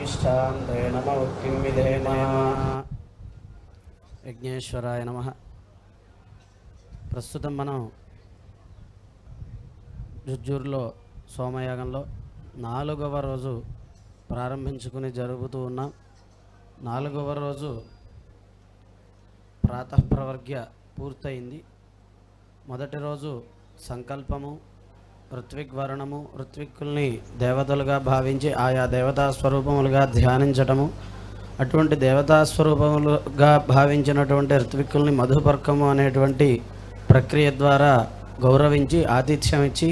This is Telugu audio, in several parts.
అధిష్టాంతే నమ ముక్తిం విధేమ. యజ్ఞేశ్వరాయ నమః. ప్రస్తుతం మనం జుజ్జూరులో సోమయాగంలో 4వ రోజు ప్రారంభించుకుని జరుగుతూ ఉన్నాం. 4వ రోజు ప్రాతఃప్రవర్గ్య పూర్తయింది. మొదటి రోజు సంకల్పము, ఋత్విగ్వరణము, ఋత్విక్కుల్ని దేవతలుగా భావించి ఆయా దేవతా స్వరూపములుగా ధ్యానించటము, అటువంటి దేవతా స్వరూపములుగా భావించినటువంటి ఋత్విక్కుల్ని మధుపర్కము అనేటువంటి ప్రక్రియ ద్వారా గౌరవించి ఆతిథ్యం ఇచ్చి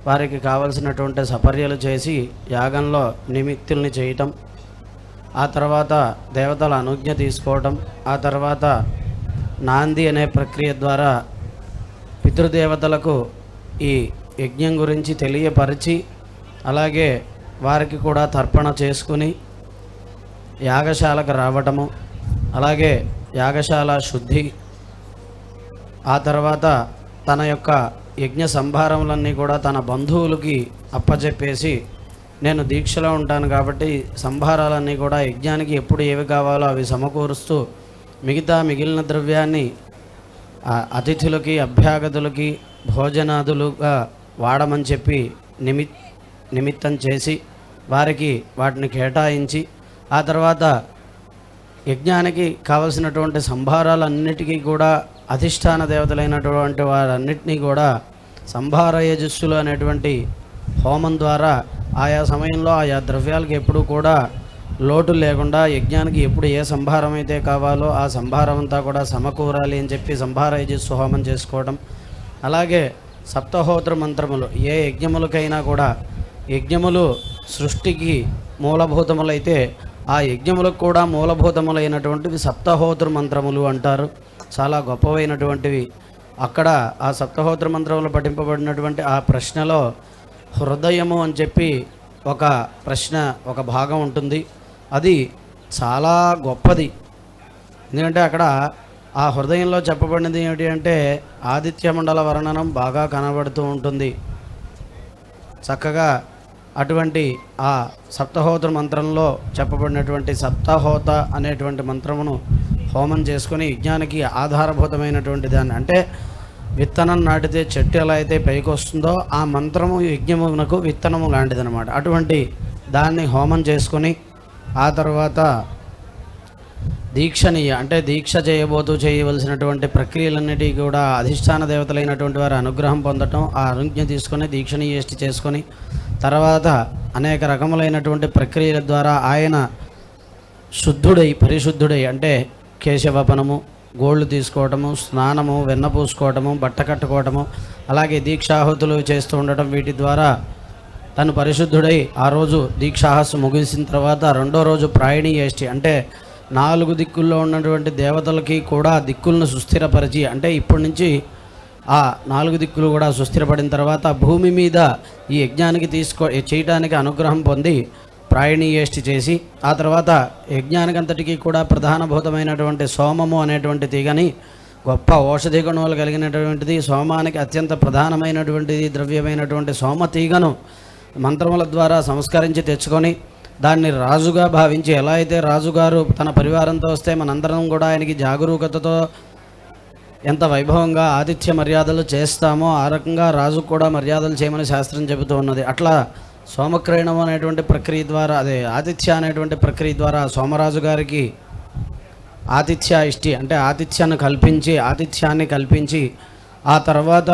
వారికి కావలసినటువంటి సపర్యలు చేసి యాగంలో నిమిత్తుల్ని చేయటం, ఆ తర్వాత దేవతల అనుజ్ఞ తీసుకోవటం, ఆ తర్వాత నాంది అనే ప్రక్రియ ద్వారా పితృదేవతలకు ఈ యజ్ఞం గురించి తెలియపరిచి అలాగే వారికి కూడా తర్పణ చేసుకుని యాగశాలకు రావటము, అలాగే యాగశాల శుద్ధి, ఆ తర్వాత తన యొక్క యజ్ఞ సంభారములన్నీ కూడా తన బంధువులకి అప్పచెప్పేసి నేను దీక్షలో ఉంటాను కాబట్టి సంభారాలన్నీ కూడా యజ్ఞానికి ఎప్పుడు ఏవి కావాలో అవి సమకూరుస్తూ మిగిలిన ద్రవ్యాన్ని అతిథులకి అభ్యాగతులకి భోజనాదులుగా వాడమని చెప్పి నిమిత్తం చేసి వారికి వాటిని కేటాయించి ఆ తర్వాత యజ్ఞానికి కావలసినటువంటి సంభారాలన్నిటికీ కూడా అధిష్టాన దేవతలైనటువంటి వారన్నిటినీ కూడా సంభార యజస్సులు అనేటువంటి హోమం ద్వారా ఆయా సమయంలో ఆయా ద్రవ్యాలకు ఎప్పుడూ కూడా లోటు లేకుండా యజ్ఞానికి ఎప్పుడు ఏ సంభారం అయితే కావాలో ఆ సంభారం అంతా కూడా సమకూరాలి అని చెప్పి సంభార యజస్సు హోమం చేసుకోవడం, అలాగే సప్తహోత్ర మంత్రములు ఏ యజ్ఞములకైనా కూడా యజ్ఞములు సృష్టికి మూలభూతములైతే ఆ యజ్ఞములకు కూడా మూలభూతములైనటువంటివి సప్తహోత్ర మంత్రములు అంటారు. చాలా గొప్పవైనటువంటివి. అక్కడ ఆ సప్తహోత్ర మంత్రములు పఠింపబడినటువంటి ఆ ప్రశ్నలో హృదయము అని చెప్పి ఒక ప్రశ్న, ఒక భాగం ఉంటుంది. అది చాలా గొప్పది. ఎందుకంటే అక్కడ ఆ హృదయంలో చెప్పబడినది ఏమిటి అంటే ఆదిత్య మండల వర్ణనం బాగా కనబడుతూ ఉంటుంది. చక్కగా అటువంటి ఆ సప్తహోత్ర మంత్రంలో చెప్పబడినటువంటి సప్తహోత అనేటువంటి మంత్రమును హోమం చేసుకుని యజ్ఞానికి ఆధారభూతమైనటువంటి దాన్ని, అంటే విత్తనం నాటితే చెట్టు ఎలా అయితే పైకి వస్తుందో ఆ మంత్రము యజ్ఞమునకు విత్తనము లాంటిదనమాట. అటువంటి దాన్ని హోమం చేసుకుని ఆ తర్వాత దీక్షనీయ, అంటే దీక్ష చేయవలసినటువంటి ప్రక్రియలన్నిటికీ కూడా అధిష్టాన దేవతలైనటువంటి వారి అనుగ్రహం పొందటం, ఆ అనుజ్ఞ తీసుకొని దీక్షనీయేష్టి చేసుకొని తర్వాత అనేక రకములైనటువంటి ప్రక్రియల ద్వారా ఆయన పరిశుద్ధుడై అంటే కేశవపనము, గోళ్ళు తీసుకోవటము, స్నానము, వెన్న పూసుకోవటము, బట్ట కట్టుకోవటము, అలాగే దీక్షాహుతులు చేస్తూ ఉండటం, వీటి ద్వారా తను పరిశుద్ధుడై ఆ రోజు దీక్షాహస్సు ముగిసిన తర్వాత రెండో రోజు ప్రాయణీయేష్టి, అంటే 4 దిక్కుల్లో ఉన్నటువంటి దేవతలకి కూడా దిక్కులను సుస్థిరపరిచి, అంటే ఇప్పటి నుంచి ఆ 4 దిక్కులు కూడా సుస్థిరపడిన తర్వాత భూమి మీద ఈ యజ్ఞానికి చేయటానికి అనుగ్రహం పొంది ప్రాయణీయేష్టి చేసి ఆ తర్వాత యజ్ఞానికి అంతటికీ కూడా ప్రధానభూతమైనటువంటి సోమము అనేటువంటి తీగని, గొప్ప ఔషధి గుణాలు కలిగినటువంటిది, సోమానికి అత్యంత ప్రధానమైనటువంటిది ద్రవ్యమైనటువంటి సోమ తీగను మంత్రముల ద్వారా సంస్కరించి తెచ్చుకొని దాన్ని రాజుగా భావించి, ఎలా అయితే రాజుగారు తన పరివారంతో వస్తే మనందరం కూడా ఆయనకి జాగరూకతతో ఎంత వైభవంగా ఆతిథ్య మర్యాదలు చేస్తామో ఆ రకంగా రాజు కూడా మర్యాదలు చేయమని శాస్త్రం చెబుతూ ఉన్నది. అట్లా సోమక్రయణం అనేటువంటి ప్రక్రియ ద్వారా, అదే ఆతిథ్య అనేటువంటి ప్రక్రియ ద్వారా సోమరాజు గారికి ఆతిథ్య ఇష్టి, అంటే ఆతిథ్యాన్ని కల్పించి ఆ తర్వాత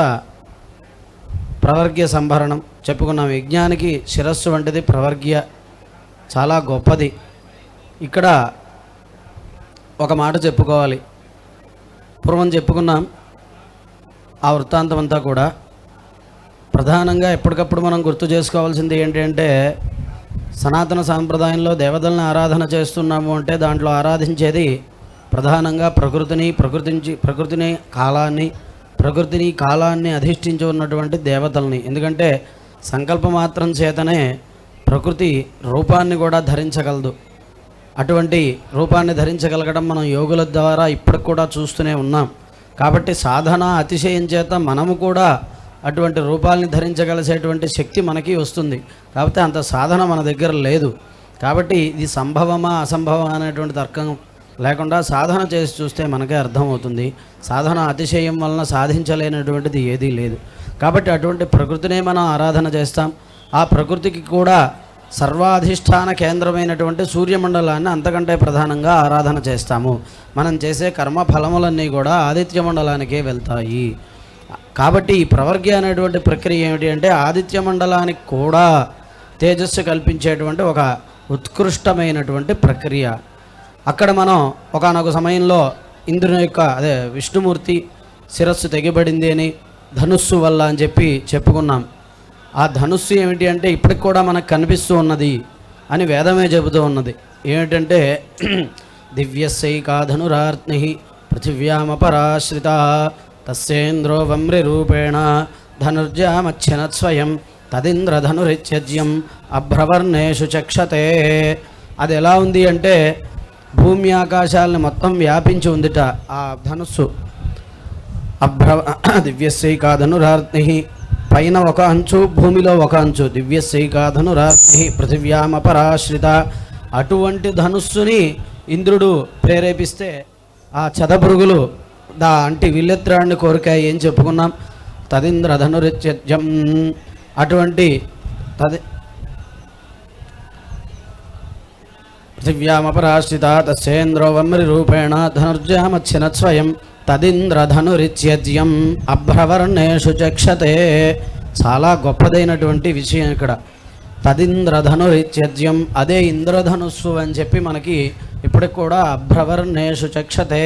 ప్రవర్గ్య సంభరణం చెప్పుకున్నాం. యజ్ఞానికి శిరస్సు వంటిది ప్రవర్గ్య, చాలా గొప్పది. ఇక్కడ ఒక మాట చెప్పుకోవాలి. పూర్వం చెప్పుకున్నాం ఆ వృత్తాంతం అంతా కూడా. ప్రధానంగా ఎప్పటికప్పుడు మనం గుర్తు చేసుకోవాల్సింది ఏంటి అంటే, సనాతన సాంప్రదాయంలో దేవతలను ఆరాధన చేస్తున్నాము అంటే దాంట్లో ఆరాధించేది ప్రధానంగా ప్రకృతిని కాలాన్ని అధిష్ఠించి ఉన్నటువంటి దేవతల్ని. ఎందుకంటే సంకల్ప మాత్రం చేతనే ప్రకృతి రూపాన్ని కూడా ధరించగలదు. అటువంటి రూపాన్ని ధరించగలగడం మనం యోగుల ద్వారా ఇప్పటికి కూడా చూస్తూనే ఉన్నాం. కాబట్టి సాధన అతిశయం చేత మనము కూడా అటువంటి రూపాలని ధరించగలిసేటువంటి శక్తి మనకి వస్తుంది. కాకపోతే అంత సాధన మన దగ్గర లేదు. కాబట్టి ఇది సంభవమా అసంభవమా అనేటువంటి తర్కం లేకుండా సాధన చేసి చూస్తే మనకే అర్థమవుతుంది. సాధన అతిశయం వలన సాధించలేనటువంటిది ఏదీ లేదు. కాబట్టి అటువంటి ప్రకృతినే మనం ఆరాధన చేస్తాం. ఆ ప్రకృతికి కూడా సర్వాధిష్టాన కేంద్రమైనటువంటి సూర్యమండలాన్ని అంతకంటే ప్రధానంగా ఆరాధన చేస్తాము. మనం చేసే కర్మ ఫలములన్నీ కూడా ఆదిత్య మండలానికే వెళ్తాయి. కాబట్టి ఈ ప్రవర్గ్య అనేటువంటి ప్రక్రియ ఏమిటి అంటే ఆదిత్య మండలానికి కూడా తేజస్సు కల్పించేటువంటి ఒక ఉత్కృష్టమైనటువంటి ప్రక్రియ. అక్కడ మనం ఒకానొక సమయంలో ఇంద్రుని యొక్క విష్ణుమూర్తి శిరస్సు తెగిబడింది అని ధనుస్సు వల్ల అని చెప్పి చెప్పుకున్నాం. ఆ ధనుస్సు ఏమిటి అంటే ఇప్పటికి కూడా మనకు కనిపిస్తూ ఉన్నది అని వేదమే చెబుతూ ఉన్నది. ఏమిటంటే దివ్యస్యైకాధనురార్త్ని పృథివ్యామపరాశ్రిత తస్యేంద్రో వమ్రి రూపేణ ధనుర్జామచ్చినత్ స్వయం తదింద్రధనురిత్యజ్యం అభ్రవర్ణేషు చక్షతే. అది ఎలా ఉంది అంటే భూమి ఆకాశాలను మొత్తం వ్యాపించి ఉందిట ఆ ధనుస్సు. దివ్యస్యైకాధనురార్త్ని పైన ఒక అంచు భూమిలో ఒక అంచు. దివ్యస్యైకాధనురార్త్ని పృథివ్యామపరాశ్రిత. అటువంటి ధనుస్సుని ఇంద్రుడు ప్రేరేపిస్తే ఆ చదపురుగులు అంటి విల్లెత్రాన్ని కోరికాయి ఏం చెప్పుకున్నాం. తదింద్రధనురిత్యజ్యం అటువంటి పృథివ్యామపరాశ్రిత తస్యేంద్రో వమ్రి రూపేణ ధనుర్జామచ్చినత్ స్వయం తదింద్రధనురిత్యజ్యం అభ్రవర్ణేషు చక్షతే. చాలా గొప్పదైనటువంటి విషయం ఇక్కడ. తదింద్రధనురిత్యజ్యం అదే ఇంద్రధనుస్సు అని చెప్పి మనకి ఇప్పటికి కూడా అభ్రవర్ణేషు చక్షతే.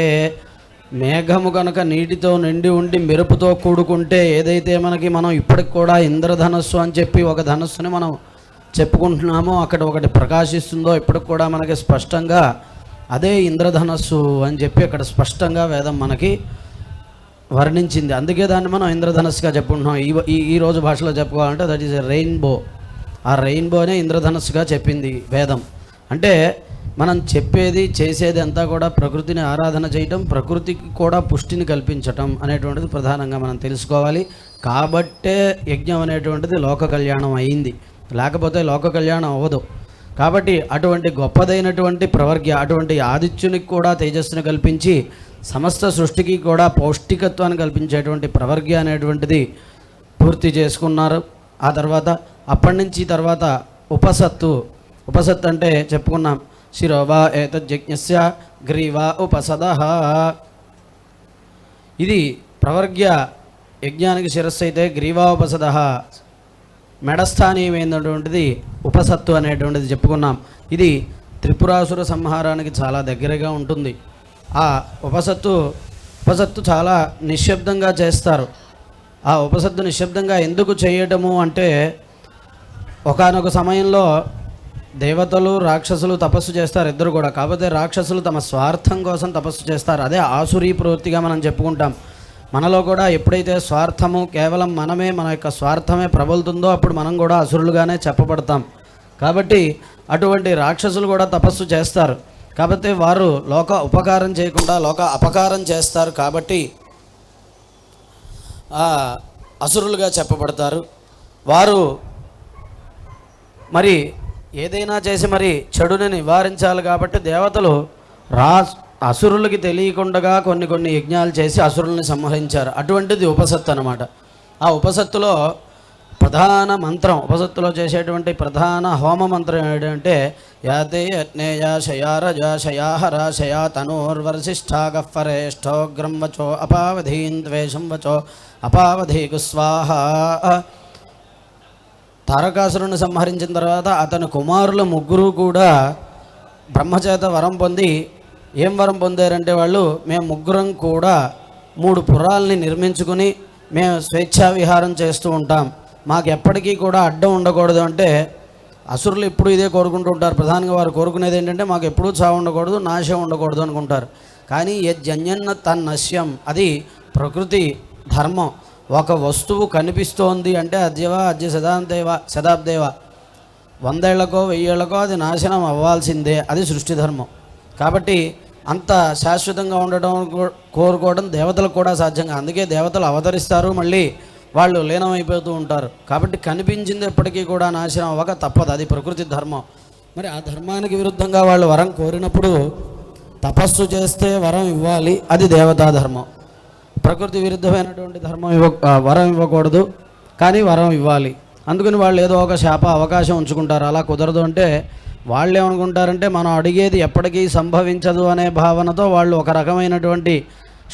మేఘము కనుక నీటితో నిండి ఉండి మెరుపుతో కూడుకుంటే ఏదైతే మనం ఇప్పటికి కూడా ఇంద్రధనస్సు అని చెప్పి ఒక ధనస్సుని మనం చెప్పుకుంటున్నామో అక్కడ ఒకటి ప్రకాశిస్తుందో ఇప్పటికి కూడా మనకి స్పష్టంగా అదే ఇంద్రధనస్సు అని చెప్పి అక్కడ స్పష్టంగా వేదం మనకి వర్ణించింది. అందుకే దాన్ని మనం ఇంద్రధనస్సుగా చెప్పుకుంటున్నాం. ఈ రోజు భాషలో చెప్పుకోవాలంటే దట్ ఈస్ ఎ రెయిన్బో. ఆ రెయిన్బోనే ఇంద్రధనస్సుగా చెప్పింది వేదం. అంటే మనం చెప్పేది చేసేది అంతా కూడా ప్రకృతిని ఆరాధన చేయటం, ప్రకృతికి కూడా పుష్టిని కల్పించటం అనేటువంటిది ప్రధానంగా మనం తెలుసుకోవాలి. కాబట్టే యజ్ఞం అనేటువంటిది లోక కళ్యాణం అయింది, లేకపోతే లోక కళ్యాణం అవ్వదు. కాబట్టి అటువంటి గొప్పదైనటువంటి ప్రవర్గ్య, అటువంటి ఆదిత్యునికి కూడా తేజస్సును కల్పించి సమస్త సృష్టికి కూడా పౌష్టికత్వాన్ని కల్పించేటువంటి ప్రవర్గ్య అనేటువంటిది పూర్తి చేసుకున్నారు. ఆ తర్వాత అప్పటి నుంచి తర్వాత ఉపసత్తు అంటే చెప్పుకున్నాం. శిరోవా ఏతజ్ఞస్య గ్రీవా ఉపసదః. ఇది ప్రవర్గ్య యజ్ఞానికి శిరస్సు అయితే గ్రీవా ఉపసదః మెడస్థానీయమైనటువంటిది ఉపసత్తు అనేటువంటిది చెప్పుకున్నాం. ఇది త్రిపురాసుర సంహారానికి చాలా దగ్గరగా ఉంటుంది. ఆ ఉపసత్తు చాలా నిశ్శబ్దంగా చేస్తారు. ఆ ఉపసత్తు నిశ్శబ్దంగా ఎందుకు చేయటము అంటే ఒకానొక సమయంలో దేవతలు రాక్షసులు తపస్సు చేస్తారు ఇద్దరు కూడా. కాకపోతే రాక్షసులు తమ స్వార్థం కోసం తపస్సు చేస్తారు. అదే ఆసురీ ప్రవృత్తిగా మనం చెప్పుకుంటాం. మనలో కూడా ఎప్పుడైతే స్వార్థము కేవలం మనమే మన యొక్క స్వార్థమే ప్రబలుతుందో అప్పుడు మనం కూడా అసురులుగానే చెప్పబడతాం. కాబట్టి అటువంటి రాక్షసులు కూడా తపస్సు చేస్తారు. కాబట్టి వారు లోక ఉపకారం చేయకుండా లోక అపకారం చేస్తారు. కాబట్టి అసురులుగా చెప్పబడతారు. వారు మరి ఏదైనా చేసి మరి చెడుని నివారించాలి. కాబట్టి దేవతలు అసురులకి తెలియకుండా కొన్ని యజ్ఞాలు చేసి అసురుల్ని సంహరించారు. అటువంటిది ఉపసత్తు అన్నమాట. ఆ ఉపసత్తులో ప్రధాన మంత్రం, ఉపసత్తులో చేసేటువంటి ప్రధాన హోమ మంత్రం ఏంటంటే యాతే యజ్ఞేయాశయా రజాశయాహరాశయా తనూర్వర్షిష్ఠాగఫరేష్ఠోగ్రం వచో అపావధీన్ ద్వేషం వచో అపావధీకు స్వాహ. తారకాసురుని సంహరించిన తర్వాత అతని కుమారుల ముగ్గురు కూడా బ్రహ్మచేత వరం పొంది ఏం వరం పొందారంటే వాళ్ళు మేము ముగ్గురం కూడా 3 పురాల్ని నిర్మించుకుని మేము స్వేచ్ఛా విహారం చేస్తూ ఉంటాం, మాకు ఎప్పటికీ కూడా అడ్డం ఉండకూడదు. అంటే అసురులు ఎప్పుడు ఇదే కోరుకుంటూ ఉంటారు. ప్రధానంగా వారు కోరుకునేది ఏంటంటే మాకు ఎప్పుడూ చావు ఉండకూడదు, నాశం ఉండకూడదు అనుకుంటారు. కానీ యజ్జన్యన్న తన్నశ్యం అది ప్రకృతి ధర్మం. ఒక వస్తువు కనిపిస్తోంది అంటే అద్య శతాబ్దేవ 100 ఏళ్లకో 1000 ఏళ్లకో అది నాశనం అవ్వాల్సిందే. అది సృష్టి ధర్మం. కాబట్టి అంత శాశ్వతంగా ఉండడం కోరుకోవడం దేవతలకు కూడా సాధ్యంగా. అందుకే దేవతలు అవతరిస్తారు, మళ్ళీ వాళ్ళు లీనమైపోతూ ఉంటారు. కాబట్టి కనిపించింది ఎప్పటికీ కూడా నాశనం అవ్వక తప్పదు. అది ప్రకృతి ధర్మం. మరి ఆ ధర్మానికి విరుద్ధంగా వాళ్ళు వరం కోరినప్పుడు తపస్సు చేస్తే వరం ఇవ్వాలి, అది దేవతా ధర్మం. ప్రకృతి విరుద్ధమైనటువంటి వరం ఇవ్వకూడదు, కానీ వరం ఇవ్వాలి. అందుకని వాళ్ళు ఏదో ఒక శాప అవకాశం ఉంచుకుంటారు. అలా కుదరదు అంటే వాళ్ళు ఏమనుకుంటారంటే మనం అడిగేది ఎప్పటికీ సంభవించదు అనే భావనతో వాళ్ళు ఒక రకమైనటువంటి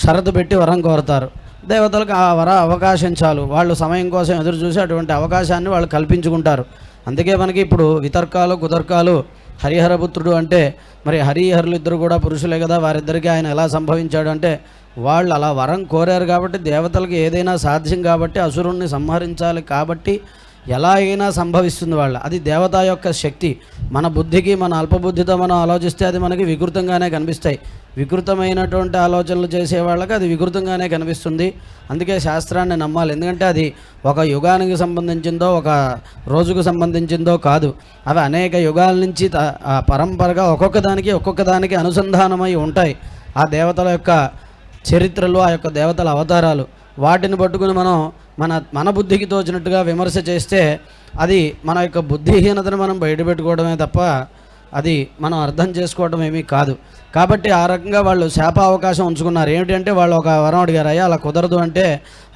షరతు పెట్టి వరం కోరుతారు. దేవతలకు ఆ అవకాశం చాలు, వాళ్ళు సమయం కోసం ఎదురు చూసి అటువంటి అవకాశాన్ని వాళ్ళు కల్పించుకుంటారు. అందుకే మనకి ఇప్పుడు వితర్కాలు కుతర్కాలు, హరిహరపుత్రుడు అంటే మరి హరిహరులు ఇద్దరు కూడా పురుషులే కదా, వారిద్దరికీ ఆయన ఎలా సంభవించాడు అంటే వాళ్ళు అలా వరం కోరారు కాబట్టి, దేవతలకు ఏదైనా సాధ్యం కాబట్టి, అసురుణ్ణి సంహరించాలి కాబట్టి ఎలా అయినా సంభవిస్తుంది వాళ్ళ. అది దేవత యొక్క శక్తి. మన బుద్ధికి, మన అల్పబుద్ధితో మనం ఆలోచిస్తే అది మనకి వికృతంగానే కనిపిస్తాయి. వికృతమైనటువంటి ఆలోచనలు చేసే వాళ్ళకి అది వికృతంగానే కనిపిస్తుంది. అందుకే శాస్త్రాన్ని నమ్మాలి. ఎందుకంటే అది ఒక యుగానికి సంబంధించిందో ఒక రోజుకు సంబంధించిందో కాదు, అవి అనేక యుగాల నుంచి పరంపరగా ఒక్కొక్క దానికి అనుసంధానమై ఉంటాయి. ఆ దేవతల యొక్క చరిత్రలు, ఆ యొక్క దేవతల అవతారాలు, వాటిని పట్టుకుని మనం మన బుద్ధికి తోచినట్టుగా విమర్శ చేస్తే అది మన యొక్క బుద్ధిహీనతను మనం బయటపెట్టుకోవడమే తప్ప అది మనం అర్థం చేసుకోవడం ఏమీ కాదు. కాబట్టి ఆ రకంగా వాళ్ళు శాప అవకాశం ఉంచుకున్నారు. ఏమిటంటే వాళ్ళు ఒక వరం అడిగారు, అయ్యా అలా కుదరదు అంటే,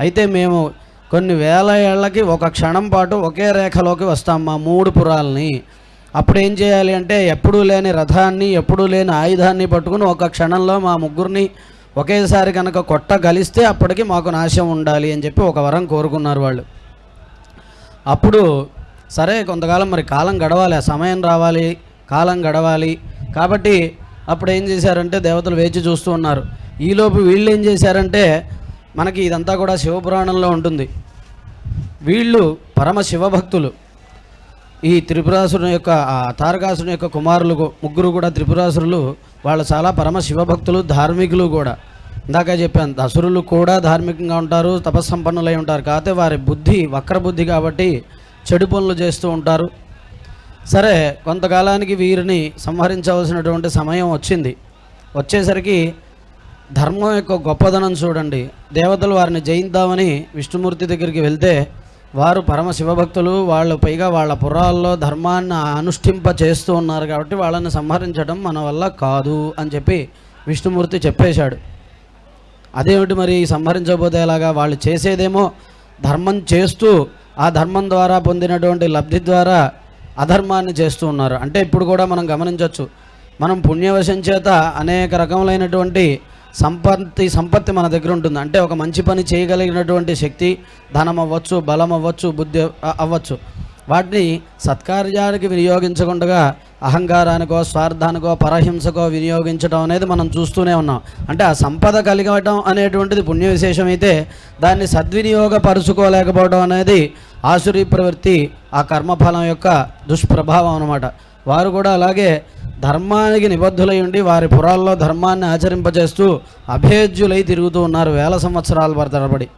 అయితే మేము కొన్ని వేల ఏళ్లకి ఒక క్షణం పాటు ఒకే రేఖలోకి వస్తాం మా 3 పురాలని. అప్పుడు ఏం చేయాలి అంటే ఎప్పుడూ లేని రథాన్ని, ఎప్పుడూ లేని ఆయుధాన్ని పట్టుకుని ఒక క్షణంలో మా ముగ్గురిని ఒకేసారి కనుక కొట్టగలిస్తే అప్పటికి మాకు నాశం ఉండాలి అని చెప్పి ఒక వరం కోరుకున్నారు వాళ్ళు. అప్పుడు సరే కొంతకాలం మరి కాలం గడవాలి, ఆ సమయం రావాలి, కాలం గడవాలి. కాబట్టి అప్పుడు ఏం చేశారంటే దేవతలు వేచి చూస్తూ ఉన్నారు. ఈలోపు వీళ్ళు ఏం చేశారంటే, మనకి ఇదంతా కూడా శివపురాణంలో ఉంటుంది. వీళ్ళు పరమ శివభక్తులు. ఈ త్రిపురాసురుని యొక్క తారకాసురుని యొక్క కుమారులు ముగ్గురు కూడా త్రిపురాసురులు, వాళ్ళు చాలా పరమ శివభక్తులు, ధార్మికులు కూడా. ఇందాక చెప్పాను, అసురులు కూడా ధార్మికంగా ఉంటారు, తపస్సంపన్నులై ఉంటారు. కాకపోతే వారి బుద్ధి వక్రబుద్ధి కాబట్టి చెడు పనులు చేస్తూ ఉంటారు. సరే కొంతకాలానికి వీరిని సంహరించవలసినటువంటి సమయం వచ్చింది. వచ్చేసరికి ధర్మం యొక్క గొప్పదనం చూడండి. దేవతలు వారిని జయిద్దామని విష్ణుమూర్తి దగ్గరికి వెళ్తే వారు పరమ శివభక్తులు, వాళ్ళు పైగా వాళ్ళ పురాల్లో ధర్మాన్ని అనుష్ఠింప చేస్తూ ఉన్నారు కాబట్టి వాళ్ళని సంహరించడం మన వల్ల కాదు అని చెప్పి విష్ణుమూర్తి చెప్పేశాడు. అదేమిటి మరి సంహరించకపోతే ఎలాగా? వాళ్ళు చేసేదేమో ధర్మం చేస్తూ ఆ ధర్మం ద్వారా పొందినటువంటి లబ్ధి ద్వారా అధర్మాన్ని చేస్తూ ఉన్నారు. అంటే ఇప్పుడు కూడా మనం గమనించవచ్చు, మనం పుణ్యవశం చేత అనేక రకములైనటువంటి సంపత్తి మన దగ్గర ఉంటుంది. అంటే ఒక మంచి పని చేయగలిగినటువంటి శక్తి, ధనం అవ్వచ్చు, బలం అవ్వచ్చు, బుద్ధి అవ్వచ్చు. వాటిని సత్కార్యానికి వినియోగించకుండా అహంకారానికో, స్వార్థానికో, పరహింసకో వినియోగించడం అనేది మనం చూస్తూనే ఉన్నాం. అంటే ఆ సంపద కలిగటం అనేటువంటిది పుణ్య విశేషమైతే దాన్ని సద్వినియోగపరుచుకోలేకపోవడం అనేది ఆసురీ ప్రవృత్తి, ఆ కర్మఫలం యొక్క దుష్ప్రభావం అన్నమాట. వారు కూడా అలాగే ధర్మానికి నిబద్ధులై ఉండి వారి పురాల్లో ధర్మాన్ని ఆచరింపజేస్తూ అభేద్యులై తిరుగుతూ ఉన్నారు వేల సంవత్సరాల తరబడి.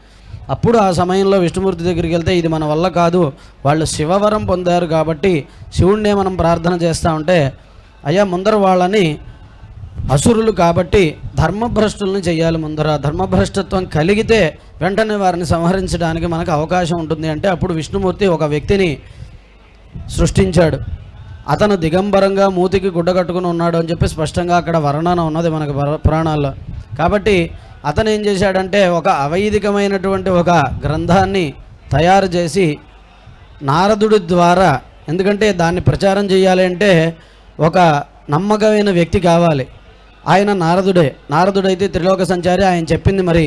అప్పుడు ఆ సమయంలో విష్ణుమూర్తి దగ్గరికి వెళ్తే ఇది మన వల్ల కాదు, వాళ్ళు శివవరం పొందారు కాబట్టి శివుణ్ణే మనం ప్రార్థన చేస్తూ ఉంటే, అయ్యా ముందర వాళ్ళని అసురులు కాబట్టి ధర్మభ్రష్టుల్ని చేయాలి, ముందర ధర్మభ్రష్టత్వం కలిగితే వెంటనే వారిని సంహరించడానికి మనకు అవకాశం ఉంటుంది అంటే అప్పుడు విష్ణుమూర్తి ఒక వ్యక్తిని సృష్టించాడు. అతను దిగంబరంగా మూతికి గుడ్డ కట్టుకుని ఉన్నాడు అని చెప్పి స్పష్టంగా అక్కడ వర్ణన ఉన్నది మనకు పురాణాల్లో. కాబట్టి అతను ఏం చేశాడంటే ఒక అవైదికమైనటువంటి ఒక గ్రంథాన్ని తయారు చేసి నారదుడి ద్వారా, ఎందుకంటే దాన్ని ప్రచారం చేయాలి అంటే ఒక నమ్మకమైన వ్యక్తి కావాలి. ఆయన నారదుడైతే త్రిలోక సంచారి, ఆయన చెప్పింది మరి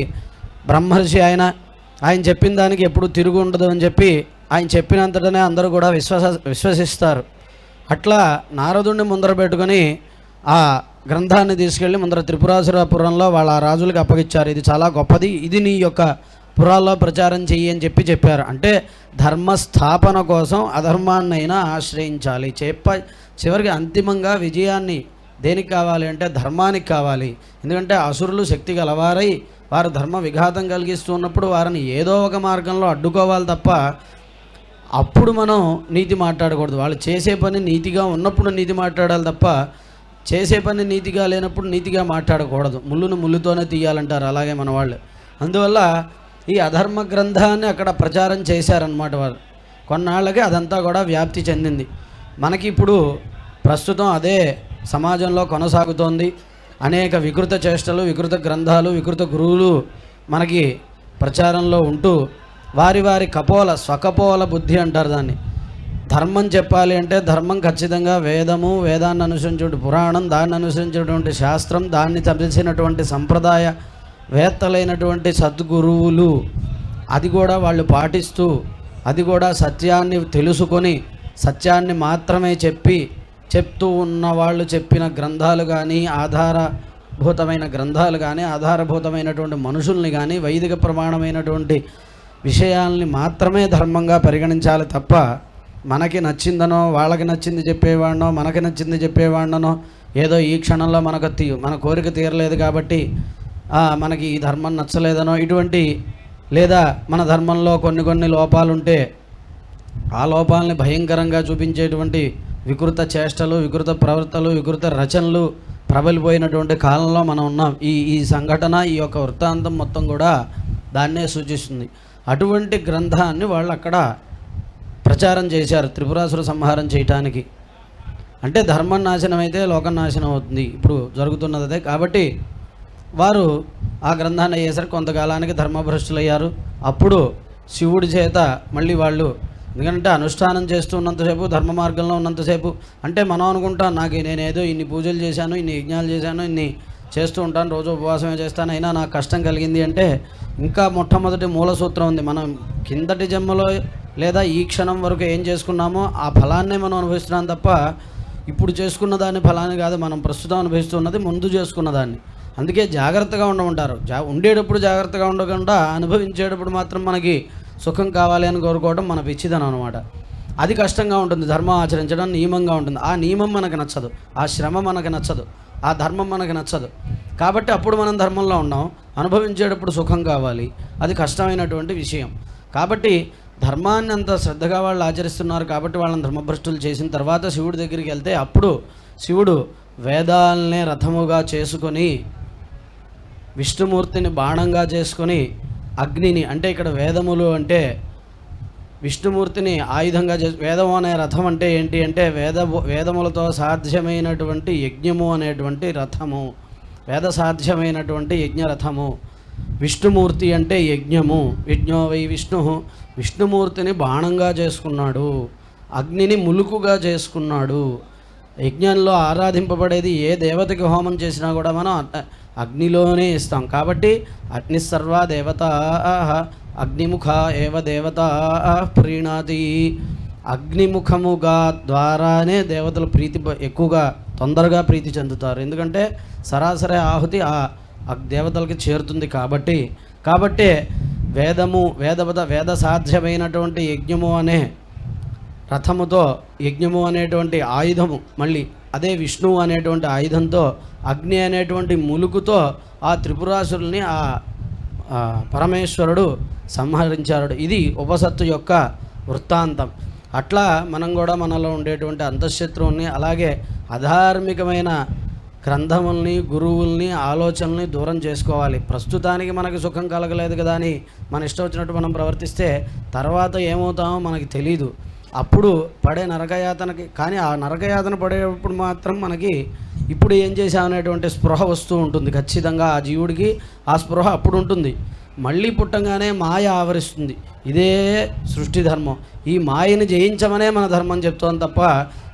బ్రహ్మర్షి, ఆయన చెప్పిన దానికి ఎప్పుడు తిరుగు ఉండదు అని చెప్పి ఆయన చెప్పినంతటనే అందరూ కూడా విశ్వసిస్తారు. అట్లా నారదుడిని ముందర పెట్టుకొని ఆ గ్రంథాన్ని తీసుకెళ్ళి ముందర త్రిపురాసురపురంలో వాళ్ళ రాజులకు అప్పగించారు. ఇది చాలా గొప్పది, ఇది నీ యొక్క పురాల్లో ప్రచారం చెయ్యి అని చెప్పారు. అంటే ధర్మస్థాపన కోసం అధర్మాన్నైనా ఆశ్రయించాలి. చివరికి అంతిమంగా విజయాన్ని దేనికి కావాలి అంటే ధర్మానికి కావాలి. ఎందుకంటే అసురులు శక్తి గలవారై వారు ధర్మ విఘాతం కలిగిస్తూ ఉన్నప్పుడు వారిని ఏదో ఒక మార్గంలో అడ్డుకోవాలి తప్ప అప్పుడు మనం నీతి మాట్లాడకూడదు. వాళ్ళు చేసే పని నీతిగా ఉన్నప్పుడు నీతి మాట్లాడాలి తప్ప చేసే పని నీతిగా లేనప్పుడు నీతిగా మాట్లాడకూడదు. ముళ్ళును ముళ్ళుతోనే తీయాలంటారు, అలాగే మన వాళ్ళు. అందువల్ల ఈ అధర్మ గ్రంథాన్ని అక్కడ ప్రచారం చేశారన్నమాట వాళ్ళు. కొన్నాళ్ళకి అదంతా కూడా వ్యాప్తి చెందింది. మనకి ఇప్పుడు ప్రస్తుతం అదే సమాజంలో కొనసాగుతోంది. అనేక వికృత చేష్టలు, వికృత గ్రంథాలు, వికృత గురువులు మనకి ప్రచారంలో ఉంటూ వారి వారి స్వకపోల బుద్ధి అంటారు దాన్ని. ధర్మం చెప్పాలి అంటే ధర్మం ఖచ్చితంగా వేదము, వేదాన్ని అనుసరించేటువంటి పురాణం, దాన్ని అనుసరించేటువంటి శాస్త్రం, దాన్ని తెలిసినటువంటి సంప్రదాయ వేత్తలైనటువంటి సద్గురువులు, అది కూడా వాళ్ళు పాటిస్తూ, అది కూడా సత్యాన్ని తెలుసుకొని సత్యాన్ని మాత్రమే చెప్తూ ఉన్న వాళ్ళు చెప్పిన గ్రంథాలు కానీ, ఆధారభూతమైన గ్రంథాలు కానీ, ఆధారభూతమైనటువంటి మనుషుల్ని కానీ, వైదిక ప్రమాణమైనటువంటి విషయాల్ని మాత్రమే ధర్మంగా పరిగణించాలి తప్ప మనకి నచ్చిందనో, వాళ్ళకి నచ్చింది చెప్పేవాడినో, మనకి నచ్చింది చెప్పేవాడినో, ఏదో ఈ క్షణంలో మన కోరిక తీరలేదు కాబట్టి మనకి ఈ ధర్మం నచ్చలేదనో, ఇటువంటి, లేదా మన ధర్మంలో కొన్ని లోపాలుంటే ఆ లోపాలని భయంకరంగా చూపించేటువంటి వికృత చేష్టలు, వికృత ప్రవర్తనలు, వికృత రచనలు ప్రబలిపోయినటువంటి కాలంలో మనం ఉన్నాం. ఈ సంఘటన, ఈ యొక్క వృత్తాంతం మొత్తం కూడా దాన్నే సూచిస్తుంది. అటువంటి గ్రంథాన్ని వాళ్ళు అక్కడ ప్రచారం చేశారు త్రిపురాసుర సంహారం చేయటానికి. అంటే ధర్మం నాశనం అయితే లోకం నాశనం అవుతుంది, ఇప్పుడు జరుగుతున్నది అదే. కాబట్టి వారు ఆ గ్రంథాన్ని అయ్యేసరికి కొంతకాలానికి ధర్మభ్రష్టులయ్యారు. అప్పుడు శివుడి చేత మళ్ళీ వాళ్ళు, ఎందుకంటే అనుష్ఠానం చేస్తూ ఉన్నంతసేపు, ధర్మ మార్గంలో ఉన్నంతసేపు, అంటే మనం అనుకుంటాం నేనేదో ఇన్ని పూజలు చేశాను, ఇన్ని యజ్ఞాలు చేశాను, ఇన్ని చేస్తూ ఉంటాను, రోజు ఉపవాసమే చేస్తాను, అయినా నాకు కష్టం కలిగింది అంటే ఇంకా మొట్టమొదటి మూల సూత్రం ఉంది. మనం కిందటి జన్మలో లేదా ఈ క్షణం వరకు ఏం చేసుకున్నామో ఆ ఫలాన్నే మనం అనుభవిస్తున్నాం తప్ప ఇప్పుడు చేసుకున్న దాన్ని ఫలాన్ని కాదు. మనం ప్రస్తుతం అనుభవిస్తున్నది ముందు చేసుకున్న దాన్ని. అందుకే జాగ్రత్తగా ఉండమంటారు. ఉండేటప్పుడు జాగ్రత్తగా ఉండకుండా అనుభవించేటప్పుడు మాత్రం మనకి సుఖం కావాలి అని కోరుకోవడం మన పిచ్చిదనం అనమాట. అది కష్టంగా ఉంటుంది. ధర్మం ఆచరించడం నియమంగా ఉంటుంది. ఆ నియమం మనకు నచ్చదు, ఆ శ్రమ మనకు నచ్చదు, ఆ ధర్మం మనకు నచ్చదు. కాబట్టి అప్పుడు మనం ధర్మంలో ఉన్నాం, అనుభవించేటప్పుడు సుఖం కావాలి, అది కష్టమైనటువంటి విషయం. కాబట్టి ధర్మాన్ని అంత శ్రద్ధగా వాళ్ళు ఆచరిస్తున్నారు కాబట్టి వాళ్ళని ధర్మభ్రష్టులు చేసిన తర్వాత శివుడి దగ్గరికి వెళ్తే అప్పుడు శివుడు వేదాలనే రథముగా చేసుకొని, విష్ణుమూర్తిని బాణంగా చేసుకొని, అగ్నిని, అంటే ఇక్కడ వేదములు అంటే విష్ణుమూర్తిని ఆయుధంగా వేదము అనే రథం అంటే ఏంటి అంటే వేదములతో సాధ్యమైనటువంటి యజ్ఞము అనేటువంటి రథము, వేద సాధ్యమైనటువంటి యజ్ఞరథము. విష్ణుమూర్తి అంటే యజ్ఞము, యజ్ఞో వై విష్ణు, విష్ణుమూర్తిని బాణంగా చేసుకున్నాడు, అగ్నిని ములుకుగా చేసుకున్నాడు. యజ్ఞంలో ఆరాధింపబడేది ఏ దేవతకి హోమం చేసినా కూడా మనం అగ్నిలోనే ఇస్తాం. కాబట్టి అగ్నిసర్వ దేవత అగ్నిముఖ ఏవ దేవత ప్రీణాతి, అగ్నిముఖముగా ద్వారానే దేవతలు ఎక్కువగా తొందరగా ప్రీతి చెందుతారు. ఎందుకంటే సరాసరి ఆహుతి ఆ దేవతలకి చేరుతుంది. కాబట్టి వేద సాధ్యమైనటువంటి యజ్ఞము అనే రథముతో, యజ్ఞము అనేటువంటి ఆయుధము, మళ్ళీ అదే విష్ణువు అనేటువంటి ఆయుధంతో, అగ్ని అనేటువంటి ములుకుతో ఆ త్రిపురాసురుల్ని ఆ పరమేశ్వరుడు సంహరించాడు. ఇది ఉపసత్తు యొక్క వృత్తాంతం. అట్లా మనం కూడా మనలో ఉండేటువంటి అంతఃశత్రువుల్ని, అలాగే అధార్మికమైన గ్రంథముల్ని, గురువుల్ని, ఆలోచనల్ని దూరం చేసుకోవాలి. ప్రస్తుతానికి మనకి సుఖం కలగలేదు కదా అని మన ఇష్టం వచ్చినట్టు మనం ప్రవర్తిస్తే తర్వాత ఏమవుతామో మనకి తెలీదు. అప్పుడు పడే నరకయాతనకి, కానీ ఆ నరకయాతన పడేటప్పుడు మాత్రం మనకి ఇప్పుడు ఏం చేశామనేటువంటి స్పృహ వస్తూ ఉంటుంది. ఖచ్చితంగా ఆ జీవుడికి ఆ స్పృహ అప్పుడు ఉంటుంది. మళ్ళీ పుట్టంగానే మాయ ఆవరిస్తుంది. ఇదే సృష్టి ధర్మం. ఈ మాయని జయించమనే మన ధర్మం చెప్తోంది తప్ప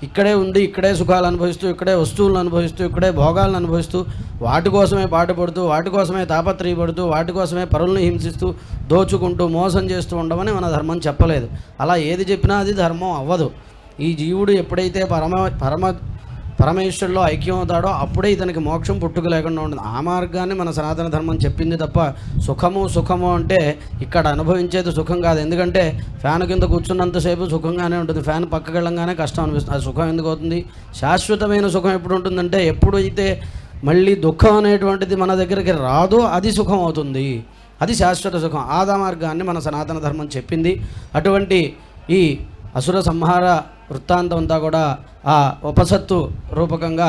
ఇక్కడే ఉండి, ఇక్కడే సుఖాలు అనుభవిస్తూ, ఇక్కడే వస్తువులను అనుభవిస్తూ, ఇక్కడే భోగాలను అనుభవిస్తూ, వాటి కోసమే పాటుపడుతూ, వాటి కోసమే తాపత్రయపడుతూ, వాటి కోసమే పరుల్ని హింసిస్తూ, దోచుకుంటూ, మోసం చేస్తూ ఉండమని మన ధర్మం చెప్పలేదు. అలా ఏది చెప్పినా అది ధర్మం అవ్వదు. ఈ జీవుడు ఎప్పుడైతే పరమేశ్వరులో ఐక్యం అవుతాడో అప్పుడే ఇతనికి మోక్షం పుట్టుక లేకుండా ఉంటుంది. ఆ మార్గాన్ని మన సనాతన ధర్మం చెప్పింది తప్ప సుఖము అంటే ఇక్కడ అనుభవించేది సుఖం కాదు. ఎందుకంటే ఫ్యాన్ కింద కూర్చున్నంతసేపు సుఖంగానే ఉంటుంది, ఫ్యాన్ పక్కకి వెళ్ళంగానే కష్టం అనిపిస్తుంది. అది సుఖం ఎందుకు అవుతుంది? శాశ్వతమైన సుఖం ఎప్పుడు ఉంటుందంటే ఎప్పుడైతే మళ్ళీ దుఃఖం అనేటువంటిది మన దగ్గరికి రాదో అది సుఖం అవుతుంది, అది శాశ్వత సుఖం. ఆదా మార్గాన్ని మన సనాతన ధర్మం చెప్పింది. అటువంటి ఈ అసుర సంహార వృత్తాంతం అంతా కూడా ఆ ఉపసత్తు రూపకంగా